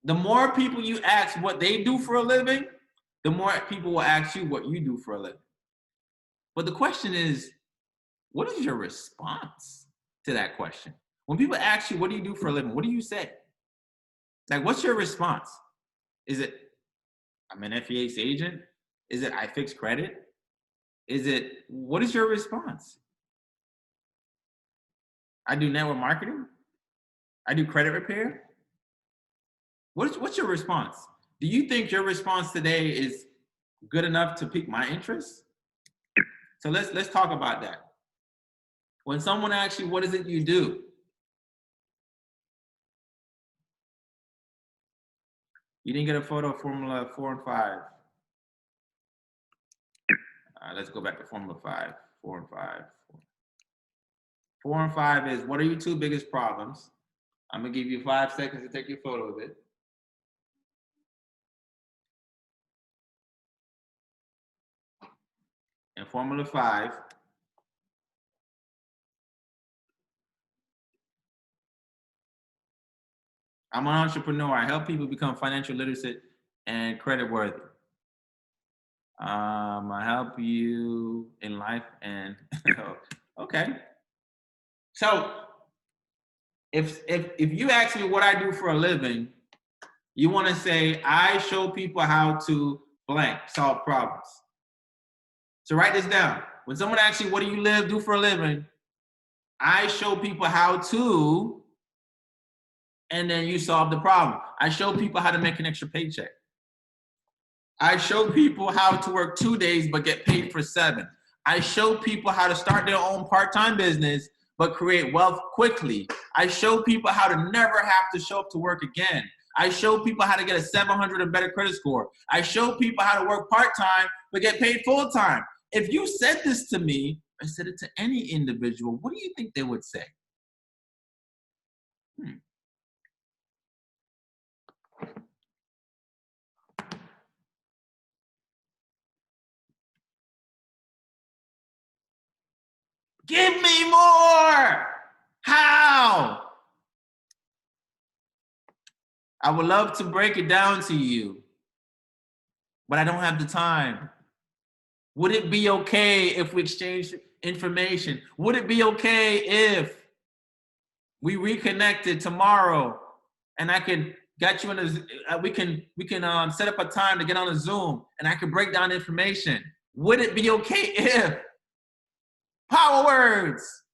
The more people you ask what they do for a living, the more people will ask you what you do for a living. But the question is, what is your response to that question? When people ask you, what do you do for a living? What do you say? Like, what's your response? Is it, I'm an FEH agent? Is it, I fix credit? Is it, what is your response? I do network marketing? I do credit repair? What's your response? Do you think your response today is good enough to pique my interest? So let's talk about that. When someone asks you, what is it you do? You didn't get a photo of Formula 4 and 5. Let's go back to Formula 5, 4 and 5. 4 and 5 is, what are your 2 biggest problems? I'm gonna give you 5 seconds to take your photo of it. And Formula 5, I'm an entrepreneur. I help people become financial literate and credit worthy. I help you in life and okay. So if you ask me what I do for a living, you want to say I show people how to blank solve problems. So write this down. When someone asks you what do you do for a living, I show people how to, and then you solve the problem. I show people how to make an extra paycheck. I show people how to work 2 days but get paid for 7. I show people how to start their own part-time business but create wealth quickly. I show people how to never have to show up to work again. I show people how to get a 700 or better credit score. I show people how to work part-time but get paid full-time. If you said this to me, or said it to any individual, what do you think they would say? Give me more! How? I would love to break it down to you, but I don't have the time. Would it be okay if we exchange information? Would it be okay if we reconnected tomorrow and I could get you in a, we can set up a time to get on a Zoom and I could break down information? Would it be okay if? Power words.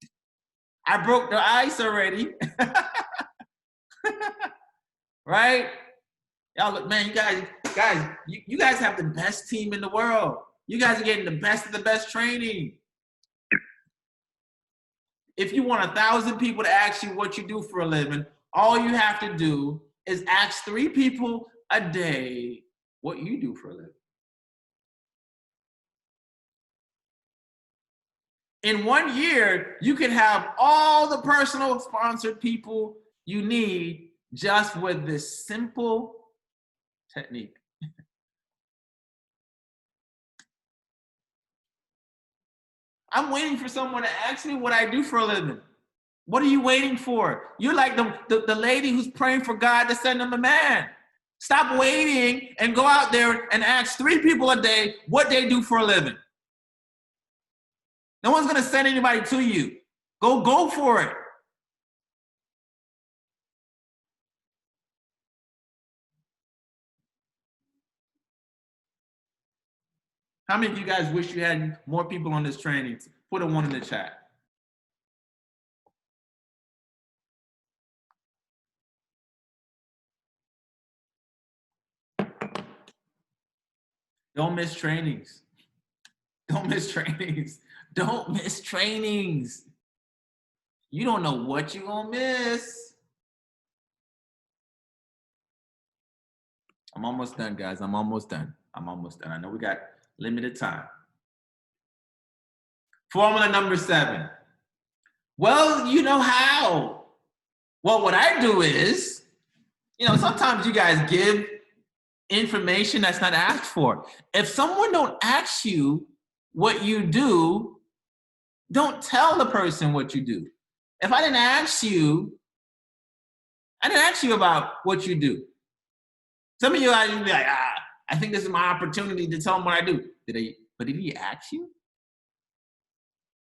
I broke the ice already. Right? Y'all look, man, you guys have the best team in the world. You guys are getting the best of the best training. If you want 1,000 people to ask you what you do for a living, all you have to do is ask 3 people a day what you do for a living. In 1 year, you can have all the personal sponsored people you need just with this simple technique. I'm waiting for someone to ask me what I do for a living. What are you waiting for? You're like the lady who's praying for God to send them a man. Stop waiting and go out there and ask 3 people a day what they do for a living. No one's gonna send anybody to you. Go for it. How many of you guys wish you had more people on this training? Put a 1 in the chat. Don't miss trainings. Don't miss trainings. Don't miss trainings. You don't know what you're gonna miss. I'm almost done, guys. I'm almost done. I know we got limited time. Formula number 7. Well, you know how? Well, what I do is, sometimes you guys give information that's not asked for. If someone don't ask you what you do, don't tell the person what you do. If I didn't ask you about what you do. Some of you guys will be like, I think this is my opportunity to tell them what I do. But did he ask you?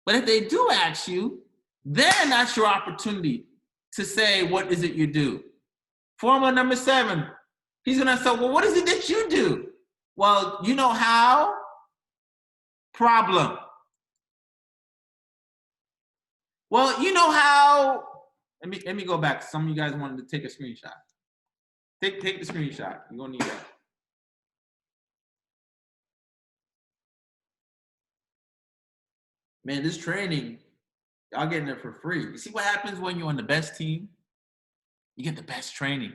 But if they do ask you, then that's your opportunity to say, what is it you do? Formula number 7. He's going to say, well, what is it that you do? Well, you know how? Problem. Well, you know how? Let me go back. Some of you guys wanted to take a screenshot. Take the screenshot. You're going to need that. Man, this training, y'all getting it for free. You see what happens when you're on the best team? You get the best training.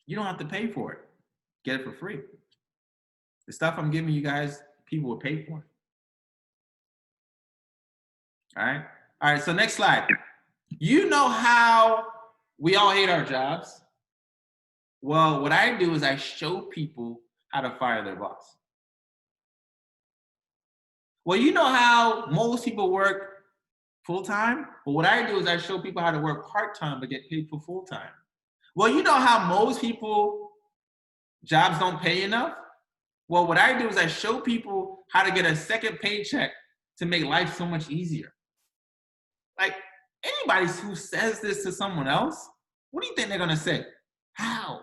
You don't have to pay for it. Get it for free. The stuff I'm giving you guys, people will pay for it. All right, so next slide. You know how we all hate our jobs? Well, what I do is I show people how to fire their boss. Well, you know how most people work full-time? Well, what I do is I show people how to work part-time but get paid for full-time. Well, you know how most people, jobs don't pay enough? Well, what I do is I show people how to get a second paycheck to make life so much easier. Like, anybody who says this to someone else, what do you think they're gonna say? How?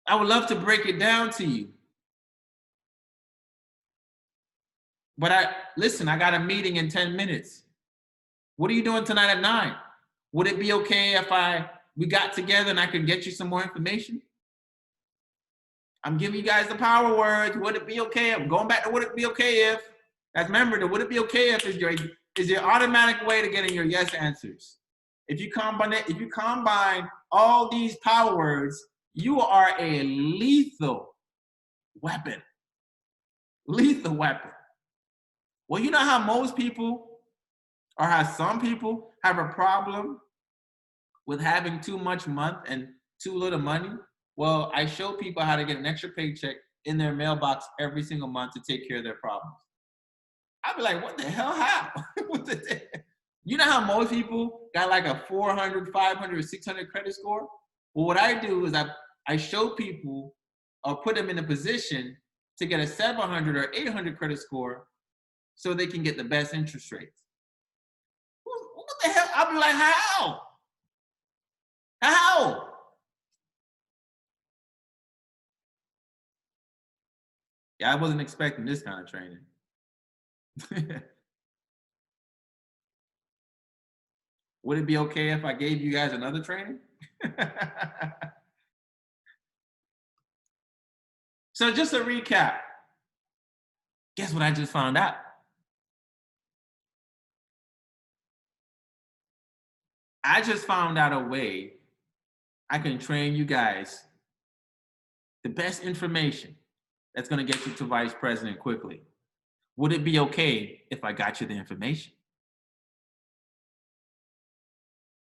I would love to break it down to you. But listen, I got a meeting in 10 minutes. What are you doing tonight at 9? Would it be okay if we got together and I could get you some more information? I'm giving you guys the power words. Would it be okay? I'm going back to would it be okay if. Guys, remember, the would it be okay if is your automatic way to getting your yes answers. If you combine all these power words, you are a lethal weapon. Lethal weapon. Well, you know how most people, or how some people have a problem with having too much month and too little money? Well, I show people how to get an extra paycheck in their mailbox every single month to take care of their problems. I'd be like, what the hell, how? You know how most people got like a 400, 500, 600 credit score? Well, what I do is I show people or put them in a position to get a 700 or 800 credit score so they can get the best interest rates. What the hell? I'll be like, how? How? Yeah, I wasn't expecting this kind of training. Would it be okay if I gave you guys another training? So just a recap. Guess what I just found out? I just found out a way I can train you guys the best information that's going to get you to vice president quickly. Would it be okay if I got you the information?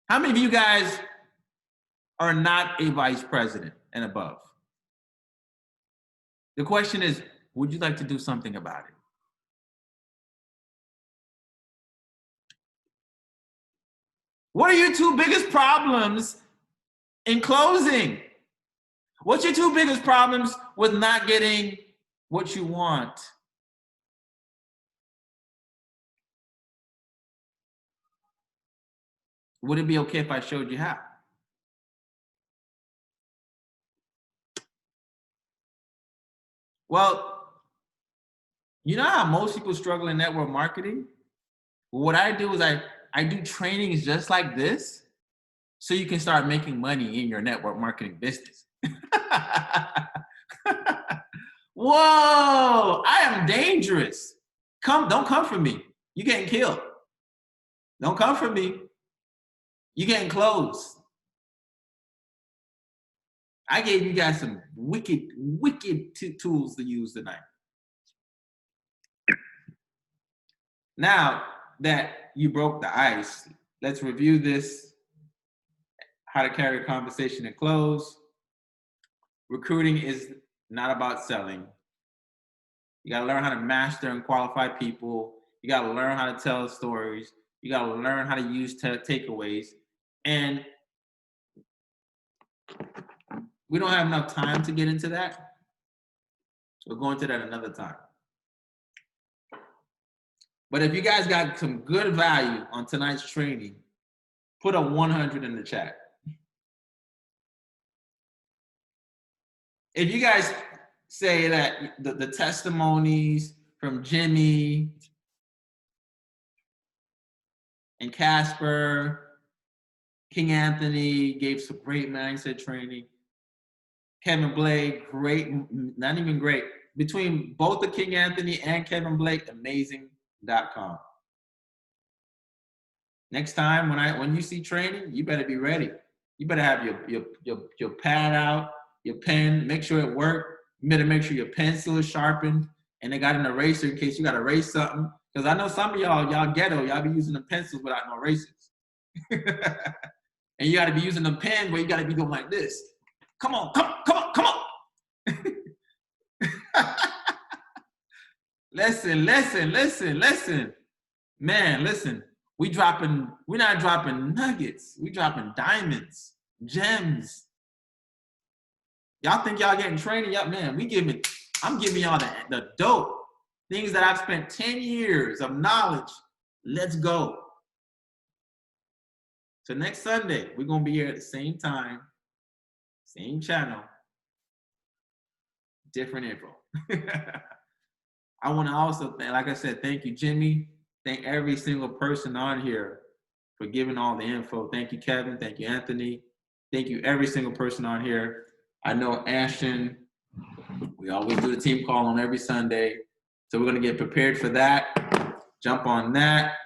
How many of you guys are not a vice president and above? The question is, would you like to do something about it? What are your 2 biggest problems in closing? What's your 2 biggest problems with not getting what you want? Would it be okay if I showed you how? Well, you know how most people struggle in network marketing? What I do is I do trainings just like this so you can start making money in your network marketing business. Whoa, I am dangerous. Don't come for me. You're getting killed. Don't come for me. You getting close. I gave you guys some wicked tools to use tonight. Now that you broke the ice, let's review this. How to carry a conversation and close. Recruiting is not about selling. You got to learn how to master and qualify people. You got to learn how to tell stories. You got to learn how to use takeaways. And we don't have enough time to get into that. We'll go into that another time. But if you guys got some good value on tonight's training, put a 100 in the chat. If you guys say that the testimonies from Jimmy and Casper, King Anthony gave some great mindset training. Kevin Blake, great, not even great. Between both the King Anthony and Kevin Blake, amazing.com. Next time when you see training, you better be ready. You better have your pad out, your pen, make sure it worked. You better make sure your pencil is sharpened, and they got an eraser in case you got to erase something. Because I know some of y'all ghetto, y'all be using the pencils without no erasers. And you got to be using the pen where you got to be going like this. Come on. Listen. Man, listen. We're not dropping nuggets. We dropping diamonds, gems. Y'all think y'all getting training? Y'all, man, I'm giving y'all the dope. Things that I've spent 10 years of knowledge. Let's go. So next Sunday, we're going to be here at the same time, same channel, different info. I want to also, like I said, thank you, Jimmy. Thank every single person on here for giving all the info. Thank you, Kevin. Thank you, Anthony. Thank you, every single person on here. I know Ashton, we always do the team call on every Sunday. So we're going to get prepared for that. Jump on that.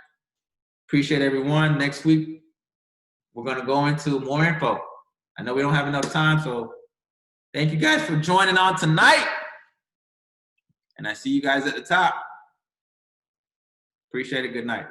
Appreciate everyone. Next week, we're going to go into more info. I know we don't have enough time, so thank you guys for joining on tonight. And I see you guys at the top. Appreciate it. Good night.